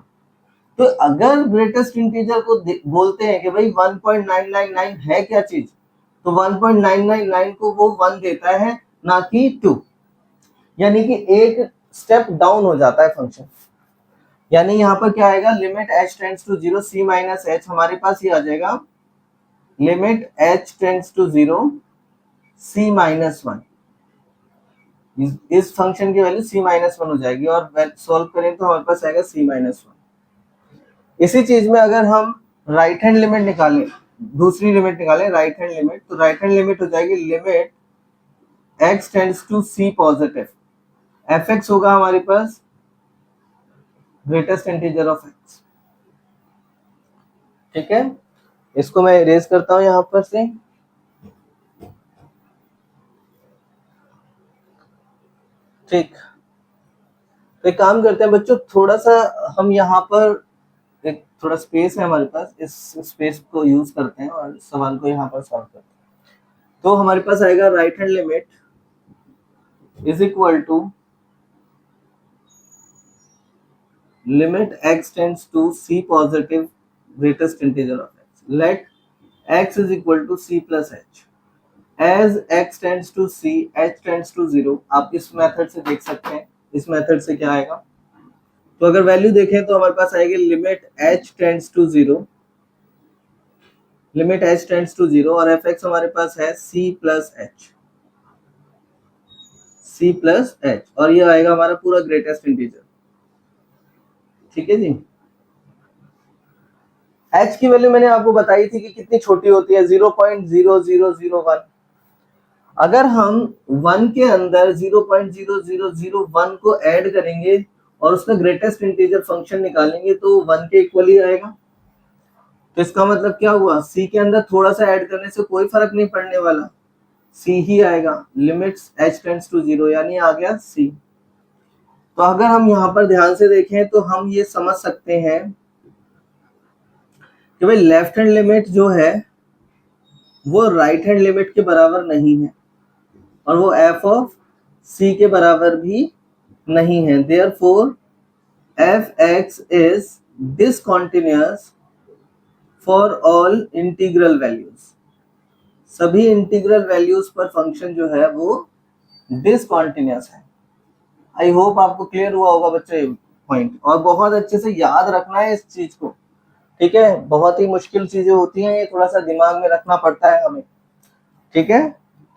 तो अगर ग्रेटेस्ट इंटीजर को बोलते हैं कि भाई 1.999 है क्या चीज, तो 1.999 को वो 1 देता है, ना कि 2। यानी कि एक स्टेप डाउन हो जाता है फंक्शन। यानी यहाँ पर क्या आएगा, limit h tends to 0 c minus h, हमारे पास ये आ जाएगा limit h tends to 0 c minus 1। इस फंक्शन की वैल्यू c माइनस 1 हो जाएगी और सॉल्व करें तो हमारे पास आएगा c माइनस 1। इसी चीज में अगर हम राइट हैंड लिमिट निकालें, दूसरी लिमिट निकालें राइट हैंड लिमिट, तो राइट हैंड लिमिट हो जाएगी limit x tends to c positive, fx होगा हमारे पास ग्रेटेस्ट इंटीजर ऑफ x। ठीक है, इसको मैं इरेज करता हूं यहां पर से। ठीक, तो एक काम करते हैं बच्चों, थोड़ा सा हम यहाँ पर एक थोड़ा स्पेस है हमारे पास, इस स्पेस को यूज करते हैं और सवाल को यहाँ पर सॉल्व करते हैं। तो हमारे पास आएगा right hand limit is equal to limit x tends to c positive greatest integer of x, let x is equal to c plus h as x tends to c h tends to 0। आप इस method से देख सकते हैं, इस method से क्या आएगा, तो अगर वैल्यू देखें तो हमारे पास आएगी limit h tends to 0, limit h tends to 0 और fx हमारे पास है c प्लस h और ये आएगा हमारा पूरा ग्रेटेस्ट इंटीजर। ठीक है जी, h की वैल्यू मैंने आपको बताई थी कि कितनी छोटी होती है, 0.0001। अगर हम 1 के अंदर 0.0001 को ऐड करेंगे और उसका ग्रेटेस्ट इंटीजर फंक्शन निकालेंगे तो 1 के इक्वल ही आएगा। तो इसका मतलब क्या हुआ, c के अंदर थोड़ा सा ऐड करने से कोई फर्क नहीं पड़ने वाला, c ही आएगा। लिमिट्स h टेंड्स टू 0 यानी आ गया c। तो अगर हम यहाँ पर ध्यान से देखें तो हम ये समझ सकते हैं कि भाई लेफ्ट हैंड लिमिट जो है वो राइट हैंड लिमिट के बराबर नहीं है और वो f ऑफ c के बराबर भी नहीं है। Therefore fx is discontinuous for all integral values. सभी इंटीग्रल वैल्यूज पर फंक्शन जो है वो डिसकंटीन्यूअस है। आई होप आपको क्लियर हुआ होगा बच्चों ये पॉइंट, और बहुत अच्छे से याद रखना है इस चीज को। ठीक है, बहुत ही मुश्किल चीजें होती हैं, ये थोड़ा सा दिमाग में रखना पड़ता है हमें। ठीक है,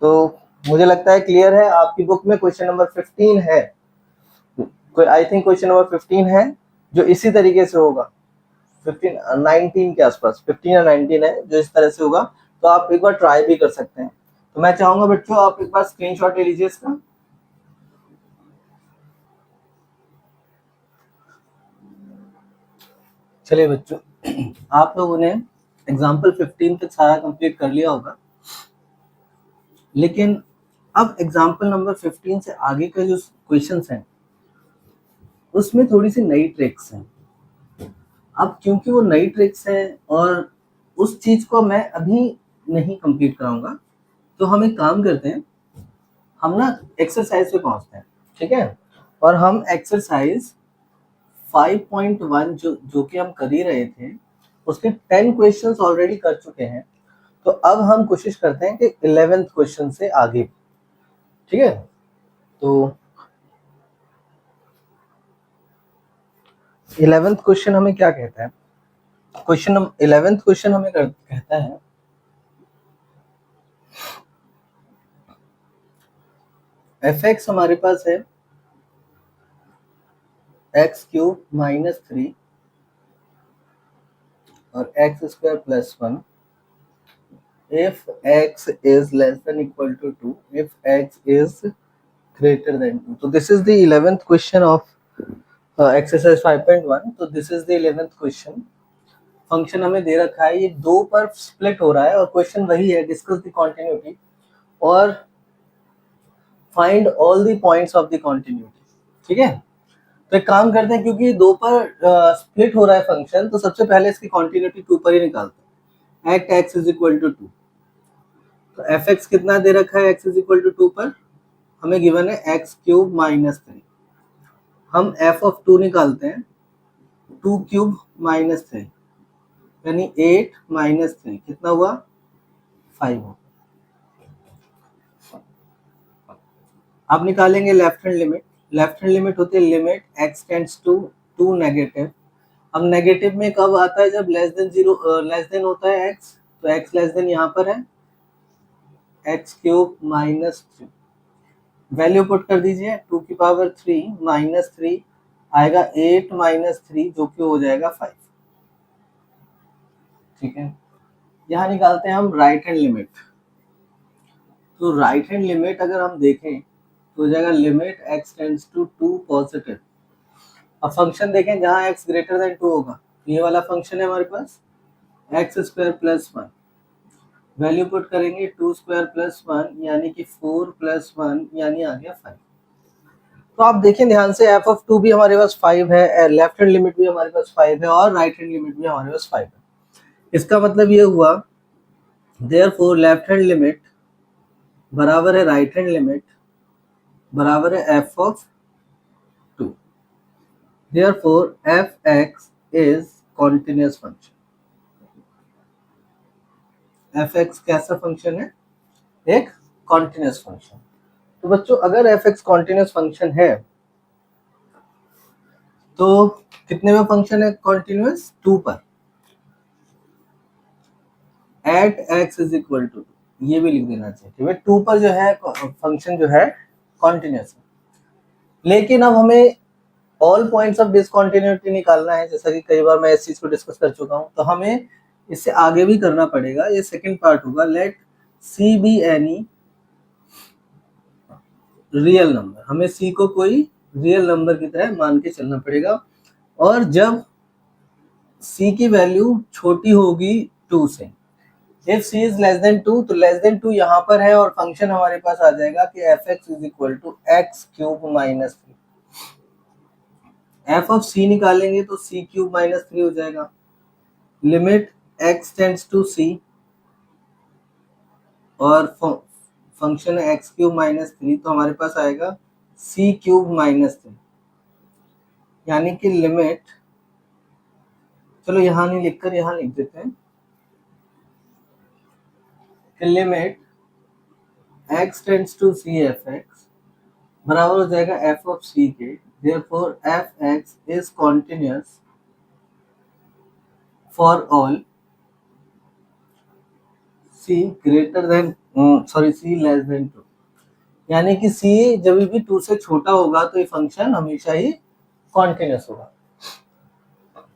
तो मुझे लगता है क्लियर है। आपकी बुक में क्वेश्चन नंबर 15 है, आई थिंक क्वेश्चन नंबर 15 है जो इसी तरीके से होगा, 19 के आसपास, 15 या 19 है जो इस तरह से होगा। तो आप एक बार ट्राई भी कर सकते हैं। तो मैं चाहूंगा बच्चों आप एक बार स्क्रीनशॉट ले लीजिए इसका। चलिए बच्चों, आप लोगों ने एग्जाम्पल 15 तक सारा कंप्लीट कर लिया होगा, लेकिन अब एग्जाम्पल नंबर 15 से आगे के जो क्वेश्चंस हैं उसमें थोड़ी सी नई ट्रिक्स हैं। अब क्योंकि वो नई ट्रिक्स हैं और उस चीज को मैं अभी नहीं कंप्लीट कराऊंगा, तो हम एक काम करते हैं, हम ना एक्सरसाइज पे पहुंचते हैं। ठीक है, और हम एक्सरसाइज 5.1 जो कि हम कर ही रहे थे, उसके 10 क्वेश्चंस ऑलरेडी कर चुके हैं। तो अब हम कोशिश करते हैं कि 11th क्वेश्चन से आगे, ठीक है। तो 11th क्वेश्चन हमें क्या कहता है, 11th क्वेश्चन हमें कहता है एफ एक्स हमारे पास है एक्स क्यूब -3 और x square plus 1 if x is less than equal to 2, if x is greater than 2. So this is the 11th question of exercise 5.1. तो this is the 11th question. Function हमें दे रखा है, ये दो पर split हो रहा है और क्वेश्चन वही है, डिस्कस द कॉन्टिन्यूटी और find all the points of the continuity, ठीक है। तो एक काम करते हैं, क्योंकि दो पर स्प्लिट हो रहा है फंक्शन, तो सबसे पहले इसकी कॉन्टिन्यूटी 2 पर ही निकालते हैं। At x is equal to 2, तो एफ एक्स कितना दे रखा है एक्स इज इक्वल टू 2 पर, हमें गिवन है एक्स क्यूब -3। हम एफ ऑफ 2 निकालते हैं, 2 क्यूब -3 यानी 8 -3 कितना हुआ 5। अब निकालेंगे left hand limit. Left hand limit होती है limit x tends to 2 negative. अब नेगेटिव में कब आता है, जब लेस देन 0 लेस देन होता है एक्स, तो एक्स लेस देन यहाँ पर है एक्स क्यूब -3, वैल्यू पुट कर दीजिए 2 की पावर 3 -3 आएगा 8 -3 जो कि हो जाएगा 5, ठीक है। यहाँ निकालते हैं हम राइट हैंड लिमिट। तो राइट हैंड लिमिट अगर हम देखें तो हो जाएगा limit x tends to 2 positive. अब फंक्शन देखें, जहाँ एक्स ग्रेटर देन 2 होगा, ये वाला फंक्शन है हमारे पास x square plus 1, value put करेंगे 2 स्क्वायर प्लस 1 यानी कि 4 प्लस 1 यानी आ गया 5। तो आप देखें ध्यान से, एफ ऑफ 2 भी हमारे पास 5 है, लेफ्ट हैंड लिमिट भी हमारे पास 5 है और राइट हैंड लिमिट भी हमारे पास 5 है। इसका मतलब ये हुआ देयरफॉर लेफ्ट हैंड लिमिट बराबर है राइट हैंड लिमिट बराबर है f of 2। Therefore f x is continuous function. F x कैसा फंक्शन है, एक कॉन्टिन्यूअस फंक्शन। तो बच्चों अगर एफ एक्स कॉन्टिन्यूअस फंक्शन है तो कितने में फंक्शन है कॉन्टिन्यूअस, 2 पर। At x is equal to, ये भी लिख देना चाहिए कि भाई 2 पर जो है फंक्शन जो है कॉन्टिन्यूअस है। लेकिन अब हमें ऑल पॉइंट्स ऑफ डिसकंटिन्यूटी निकालना है, जैसा कि कई बार मैं इस चीज को डिस्कस कर चुका हूं, तो हमें इससे आगे भी करना पड़ेगा। ये सेकंड पार्ट होगा, let C be any real number. हमें सी को कोई रियल नंबर की तरह मान के चलना पड़ेगा और जब सी की वैल्यू छोटी होगी 2 से, if C is less than 2, तो लेस देन 2 यहाँ पर है और फंक्शन हमारे पास आ जाएगा कि f x is equal to x cube -3। F of c निकालेंगे तो सी क्यूब -3 हो जाएगा। Limit x tends to c और फंक्शन है एक्स क्यूब -3, तो हमारे पास आएगा सी क्यूब -3 यानी कि लिमिट, चलो यहाँ नहीं लिखकर यहाँ लिख देते हैं कि limit x tends to c f x बराबर हो जाएगा एफ ऑफ सी के। therefore f x is continuous for all c greater than c less than 2, यानी कि सी जब भी 2 से छोटा होगा तो ये फंक्शन हमेशा ही कॉन्टिन्यूअस होगा।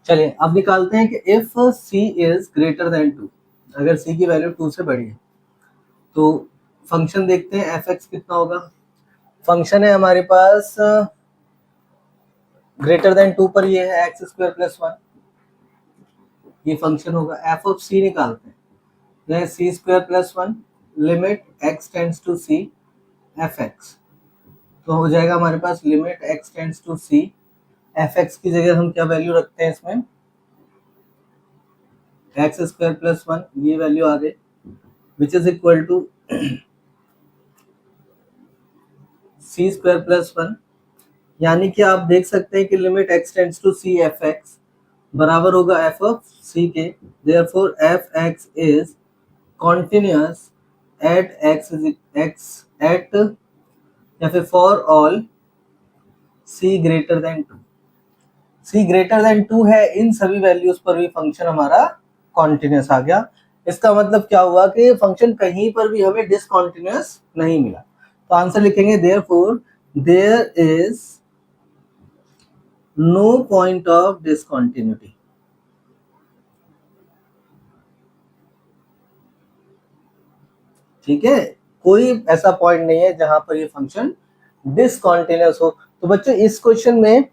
चलिए अब निकालते हैं कि if C is greater than 2, अगर सी की वैल्यू 2 से बड़ी है तो फंक्शन देखते हैं एफ एक्स कितना होगा। फंक्शन है हमारे पास ग्रेटर देन 2 पर, ये है एक्स स्क्वायर प्लस 1, ये फंक्शन होगा। एफ ऑफ सी निकालते हैं, c square plus 1 limit x tends to c f x, तो हो जाएगा हमारे पास limit x tends to c f x की जगह हम क्या वैल्यू रखते हैं इसमें, एक्स स्क्वायर प्लस 1, ये वैल्यू आ गई which is equal to c square plus 1, यानी कि आप देख सकते हैं कि limit x tends to c f x बराबर होगा एफ ऑफ सी के, therefore f x is continuous at x at या फिर for all c greater than 2। C greater than 2 है, इन सभी वैल्यूज पर भी फंक्शन हमारा कॉन्टिन्यूस आ गया। इसका मतलब क्या हुआ कि फंक्शन कहीं पर भी हमें डिसकॉन्टिन्यूस नहीं मिला। तो आंसर लिखेंगे therefore there is no point of discontinuity. ठीक है, कोई ऐसा पॉइंट नहीं है जहां पर ये फंक्शन डिसकंटिन्यूस हो। तो बच्चों इस क्वेश्चन में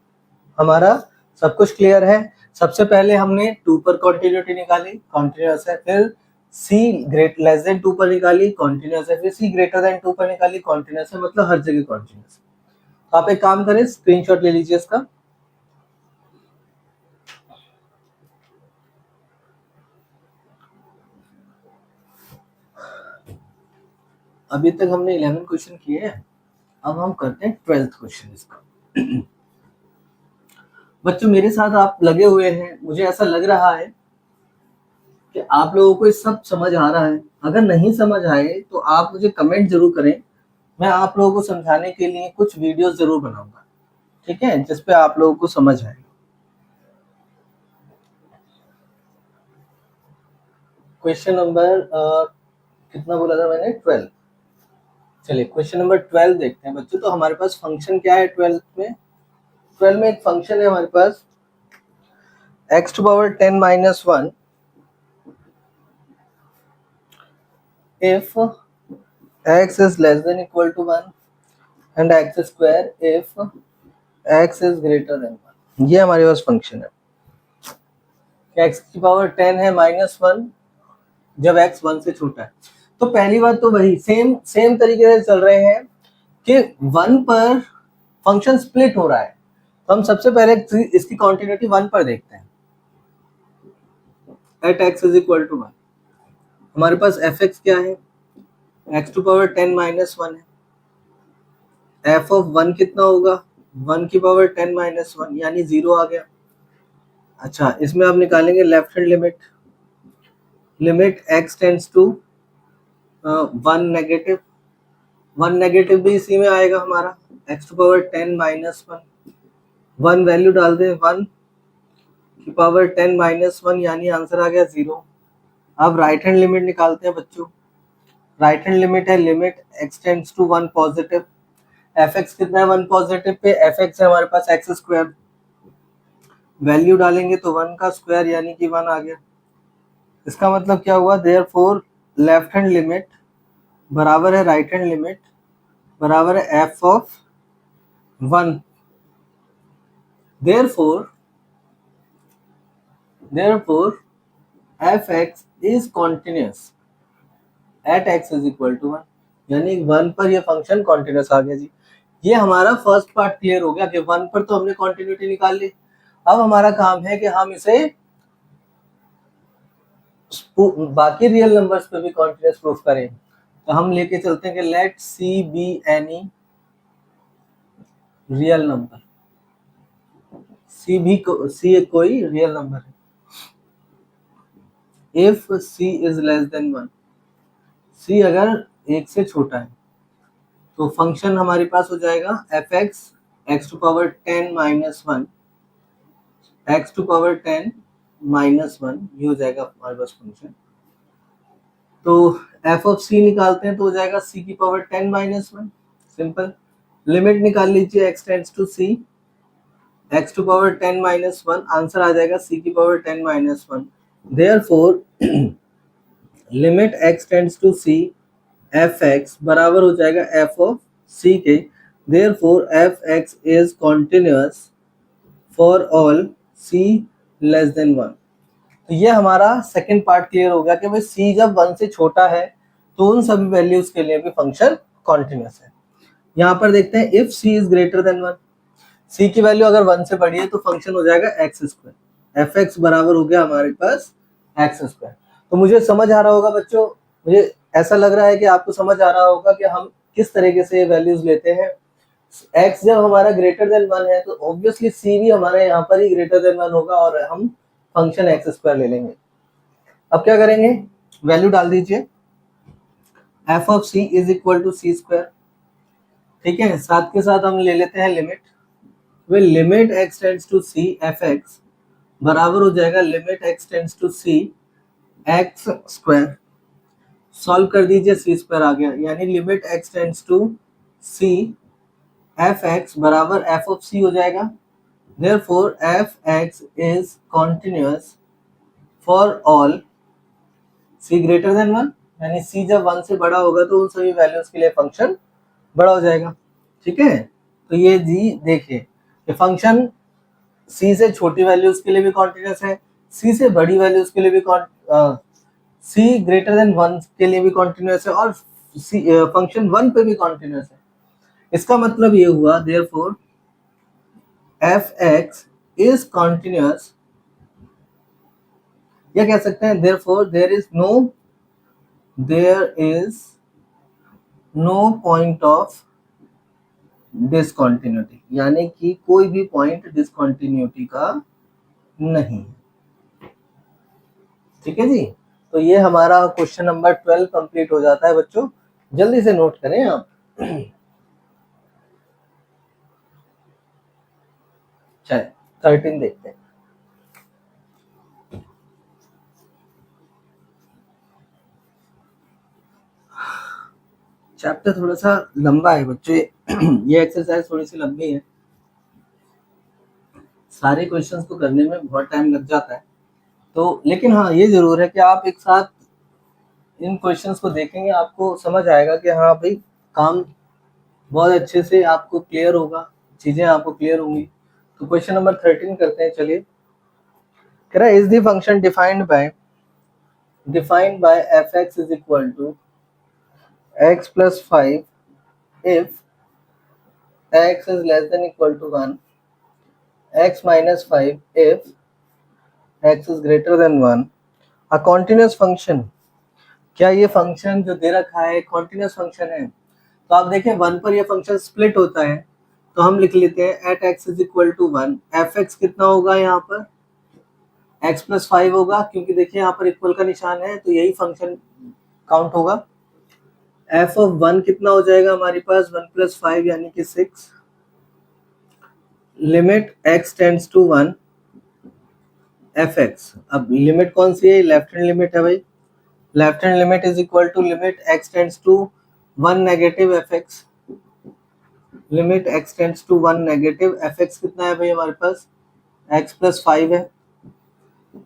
हमारा सब कुछ क्लियर है। सबसे पहले हमने 2 पर कॉन्टिन्यूटी निकाली, कॉन्टिन्यूस है, फिर c ग्रेट लेस देन 2 पर निकाली, कॉन्टिन्यूस है, फिर c ग्रेटर देन 2 पर निकाली, कॉन्टिन्यूस है, मतलब हर जगह कॉन्टिन्यूस। तो आप एक काम करें, स्क्रीनशॉट ले लीजिए इसका। अभी तक हमने 11 क्वेश्चन किए हैं, अब हम करते हैं 12th क्वेश्चन इसका। बच्चों मेरे साथ आप लगे हुए हैं, मुझे ऐसा लग रहा है कि आप लोगों को ये सब समझ आ रहा है। अगर नहीं समझ आए तो आप मुझे कमेंट जरूर करें, मैं आप लोगों को समझाने के लिए कुछ वीडियोस जरूर बनाऊंगा, ठीक है, जिसपे आप लोगों को समझ आए। क्वेश्चन नंबर कितना बोला था मैंने, 12। चलिए क्वेश्चन नंबर 12 देखते हैं बच्चों। तो हमारे पास फंक्शन क्या है 12 में एक फंक्शन है हमारे पास x to power 10 minus 1 if x is less than equal to 1 and x square if x is greater than 1। ये हमारे पास फंक्शन है कि x की पावर 10 है -1 जब x 1 से छोटा है। तो पहली बात तो वही सेम तरीके से चल रहे हैं कि 1 पर फंक्शन स्प्लिट हो रहा है। तो हम सबसे पहले इसकी कॉन्टिन्यूटी 1 पर देखते हैं। At x is equal to 1 हमारे पास fx क्या है, x टू पावर 10 माइनस 1 है। f ऑफ 1 कितना होगा, 1 की पावर 10 माइनस 1 यानी 0 आ गया। अच्छा, इसमें आप निकालेंगे left hand limit, limit x tends to 1 negative, 1 negative भी इसी में आएगा हमारा, x to power 10 minus 1, 1 value डाल दें, 1 की पावर 10 माइनस 1 यानी आंसर आ गया 0। अब राइट हैंड लिमिट निकालते हैं बच्चों। राइट हैंड लिमिट है limit x tends to 1 positive, fx कितना है 1 पॉजिटिव पे, fx है हमारे पास x स्क्वायर, वैल्यू डालेंगे तो 1 का स्क्वायर यानी कि 1 आ गया। इसका मतलब क्या हुआ, देयरफॉर लेफ्ट हैंड लिमिट बराबर है राइट हैंड लिमिट बराबर है f of 1। therefore fx is continuous at x is equal to 1, यानी 1 पर ये फंक्शन कॉन्टिन्यूस आ गया जी। ये हमारा फर्स्ट पार्ट क्लियर हो गया कि 1 पर तो हमने कॉन्टिन्यूटी निकाल ली। अब हमारा काम है कि हम इसे बाकी रियल नंबर्स पे भी कॉन्टिन्यूस प्रूफ करें। तो हम लेके चलते हैं कि let see be any real number, सी कोई रियल नंबर है। If C is less than 1, सी अगर 1 से छोटा है तो फंक्शन हमारे पास हो जाएगा f x to power 10 minus 1, x to power 10 minus 1, ये हो जाएगा हमारे पास फंक्शन। तो एफ ऑफ सी निकालते हैं तो हो जाएगा सी की पावर 10 माइनस 1, सिंपल। लिमिट निकाल लीजिए x tends to c, x to power 10 minus 1, answer आ जाएगा c की power 10 minus 1। Therefore limit x tends to c fx बराबर हो जाएगा f ऑफ c के, therefore fx is continuous for all c less than 1। तो ये हमारा सेकंड पार्ट क्लियर हो गया कि भाई c जब 1 से छोटा है तो उन सभी वैल्यूज के लिए भी फंक्शन कॉन्टिन्यूअस है। यहाँ पर देखते हैं if c is greater than 1, c की वैल्यू अगर 1 से बड़ी है तो फंक्शन हो जाएगा एक्स स्क्वायर, fx बराबर हो गया हमारे पास एक्स स्क्वायर। तो मुझे समझ आ रहा होगा बच्चों, मुझे ऐसा लग रहा है कि आपको समझ आ रहा होगा कि हम किस तरीके से वैल्यूज लेते हैं। x जब हमारा ग्रेटर देन 1 है तो ऑब्वियसली c भी हमारे यहाँ पर ही ग्रेटर देन 1 होगा और हम फंक्शन एक्स स्क्वायर ले लेंगे। अब क्या करेंगे, वैल्यू डाल दीजिए, f of c is equal to c square, ठीक है। साथ के साथ हम ले लेते हैं लिमिट, वे limit x tends to c f x बराबर हो जाएगा limit x tends to c x square. Solve कर दीजिए, सी स्क्वायर आ गया, यानी limit x tends to c f x बराबर एफ ऑफ सी हो जाएगा। Therefore f x is continuous for all c greater then one, यानी सी जब वन से बड़ा होगा तो उन सभी वैल्यूज के लिए फंक्शन बड़ा हो जाएगा, ठीक है। तो ये जी देखिए, ये फंक्शन सी से छोटी वैल्यूज के लिए भी कॉन्टिन्यूअस है, सी से बड़ी वैल्यूज के लिए भी सी ग्रेटर देन वन के लिए भी कॉन्टिन्यूअस है, और फंक्शन वन पे भी कॉन्टिन्यूअस है। इसका मतलब ये हुआ therefore f x is continuous, या कह सकते हैं therefore there is no point of discontinuity, यानी कि कोई भी पॉइंट डिसकंटिन्यूटी का नहीं, ठीक है जी। तो ये हमारा क्वेश्चन नंबर 12 कंप्लीट हो जाता है बच्चों, जल्दी से नोट करें आप। चलिए 13 देखते हैं। चैप्टर थोड़ा सा लंबा है बच्चों, ये एक्सरसाइज थोड़ी सी लंबी है, सारे क्वेश्चंस को करने में बहुत टाइम लग जाता है। तो लेकिन हाँ ये जरूर है कि आप एक साथ इन क्वेश्चंस को देखेंगे, आपको समझ आएगा कि हाँ भाई काम बहुत अच्छे से आपको क्लियर होगा, चीजें आपको क्लियर होंगी। तो क्वेश्चन नंबर 13 करते हैं, चलिए। कह रहा है is the function defined by f x is equal to x plus 5 if x is less than equal to 1, x minus 5 if x is greater than 1, a continuous function। क्या ये function जो दे रखा है कॉन्टिन्यूस फंक्शन है? तो आप देखें 1 पर ये फंक्शन स्प्लिट होता है, तो हम लिख लेते हैं at x is equal to 1, f x कितना होगा यहाँ पर x प्लस 5 होगा, क्योंकि देखिए यहाँ पर इक्वल का निशान है तो यही फंक्शन काउंट होगा। एफ ऑफ 1 कितना हो जाएगा हमारे पास 1 प्लस 5 यानी कि 6, limit x tends to 1 f x. अब लिमिट कौन सी है, लेफ्ट हैंड लिमिट है भाई, left hand limit is equal to limit x tends to 1 negative f x, limit x tends to 1 negative f x कितना है भाई हमारे पास x प्लस 5 है,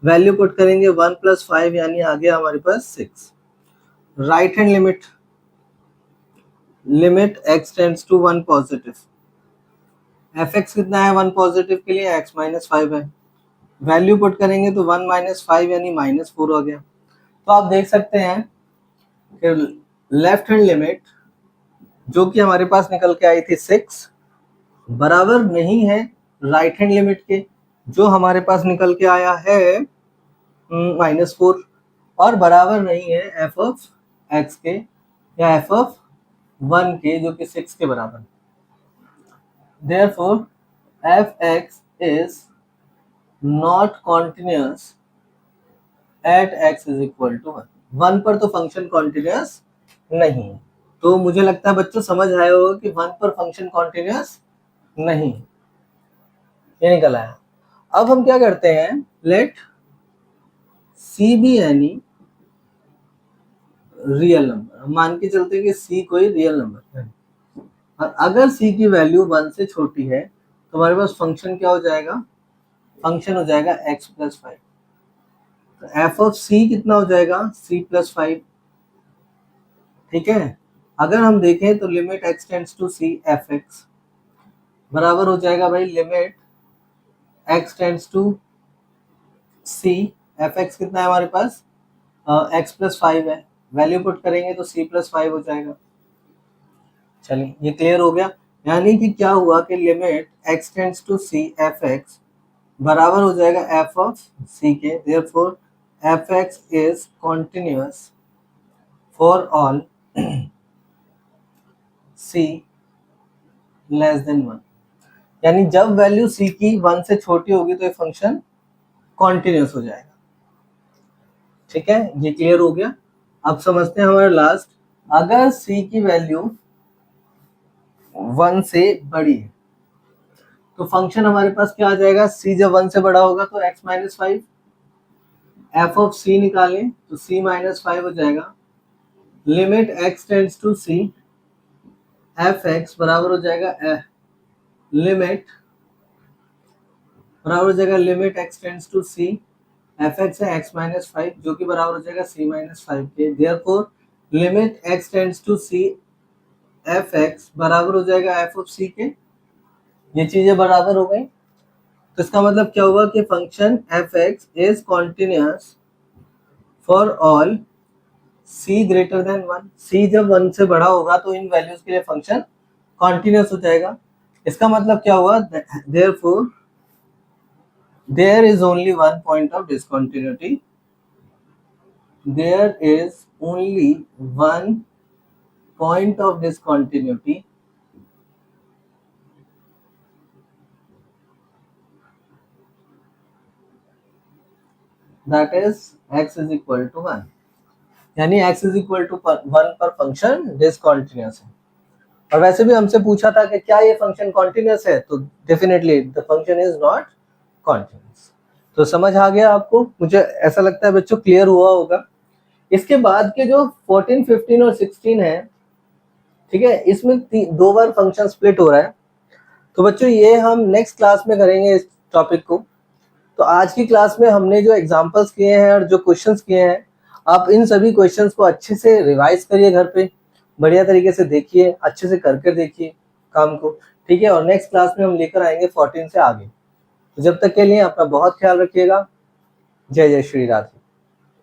वैल्यू पुट करेंगे 1 प्लस 5 यानी आ गया हमारे पास 6। Right hand limit, limit x tends to 1 positive, f x कितना है 1 पॉजिटिव के लिए x माइनस 5 है, वैल्यू पुट करेंगे तो 1 माइनस 5 यानी माइनस 4 हो गया। तो आप देख सकते हैं कि लेफ्ट हैंड लिमिट जो कि हमारे पास निकल के आई थी 6 बराबर नहीं है राइट हैंड लिमिट के जो हमारे पास निकल के आया है -4, और बराबर नहीं है एफ ऑफ एक्स के या एफ ऑफ 1 के जो कि 6 के बराबर। Therefore f x is not continuous at x is equal to 1 पर तो फंक्शन कॉन्टिन्यूअस नहीं है। तो मुझे लगता है बच्चों समझ आया होगा कि 1 पर फंक्शन कॉन्टिन्यूअस नहीं, ये निकल आया। अब हम क्या करते हैं, let c be any real number, हम मान के चलते हैं कि c कोई रियल नंबर है, और अगर c की वैल्यू 1 से छोटी है तो हमारे पास फंक्शन क्या हो जाएगा, फंक्शन हो जाएगा x प्लस 5। तो एफ ऑफ c कितना हो जाएगा c प्लस 5, ठीक है। अगर हम देखें तो limit x tends to c f x बराबर हो जाएगा भाई limit x tends to c f x कितना है हमारे पास x प्लस 5 है, वैल्यू पुट करेंगे तो c प्लस 5 हो जाएगा। चलिए ये क्लियर हो गया, यानी कि क्या हुआ कि limit x tends to c f x बराबर हो जाएगा एफ ऑफ c के, therefore f x is continuous for all c less than 1, यानी जब वैल्यू c की 1 से छोटी होगी तो ये फंक्शन कॉन्टिन्यूस हो जाएगा। ठीक है, ये क्लियर हो गया। अब समझते हैं हमारा लास्ट, अगर c की वैल्यू 1 से बड़ी है तो फंक्शन हमारे पास क्या आ जाएगा, c जब 1 से बड़ा होगा तो x minus 5, f of c निकालें तो c माइनस 5 हो जाएगा। Limit x tends to c, f x बराबर हो जाएगा limit x tends to c, f x है x माइनस 5 जो कि बराबर हो जाएगा c माइनस 5 के। Therefore limit x tends to c, f x बराबर हो जाएगा एफ ऑफ c के। ये चीजें बराबर हो गई, तो इसका मतलब क्या हुआ कि function F x is continuous for all c greater than 1। c जब 1 से बड़ा होगा तो इन वैल्यूज के लिए फंक्शन कॉन्टिन्यूस हो जाएगा। इसका मतलब क्या हुआ, therefore there is only one point of discontinuity, there is only one point of discontinuity that is x is equal to 1, यानी x is equal to 1 पर फंक्शन डिसकॉन्टिन्यूस है। और वैसे भी हमसे पूछा था कि क्या ये फंक्शन कॉन्टिन्यूस है, तो definitely the function is not continuous. तो समझ आ गया आपको, मुझे ऐसा लगता है बच्चों क्लियर हुआ होगा। इसके बाद के जो 14, 15 और 16 है, ठीक है, इसमें 2 बार फंक्शन स्प्लिट हो रहा है। तो बच्चों ये हम नेक्स्ट क्लास में करेंगे इस टॉपिक को। तो आज की क्लास में हमने जो एग्जांपल्स किए हैं और जो क्वेश्चंस किए हैं, आप इन सभी क्वेश्चंस को अच्छे से रिवाइज करिए, घर पे बढ़िया तरीके से देखिए, अच्छे से करके देखिए काम को, ठीक है। और नेक्स्ट क्लास में हम लेकर आएंगे 14 से आगे। तो जब तक के लिए अपना बहुत ख्याल रखिएगा। जय जय श्री राधे।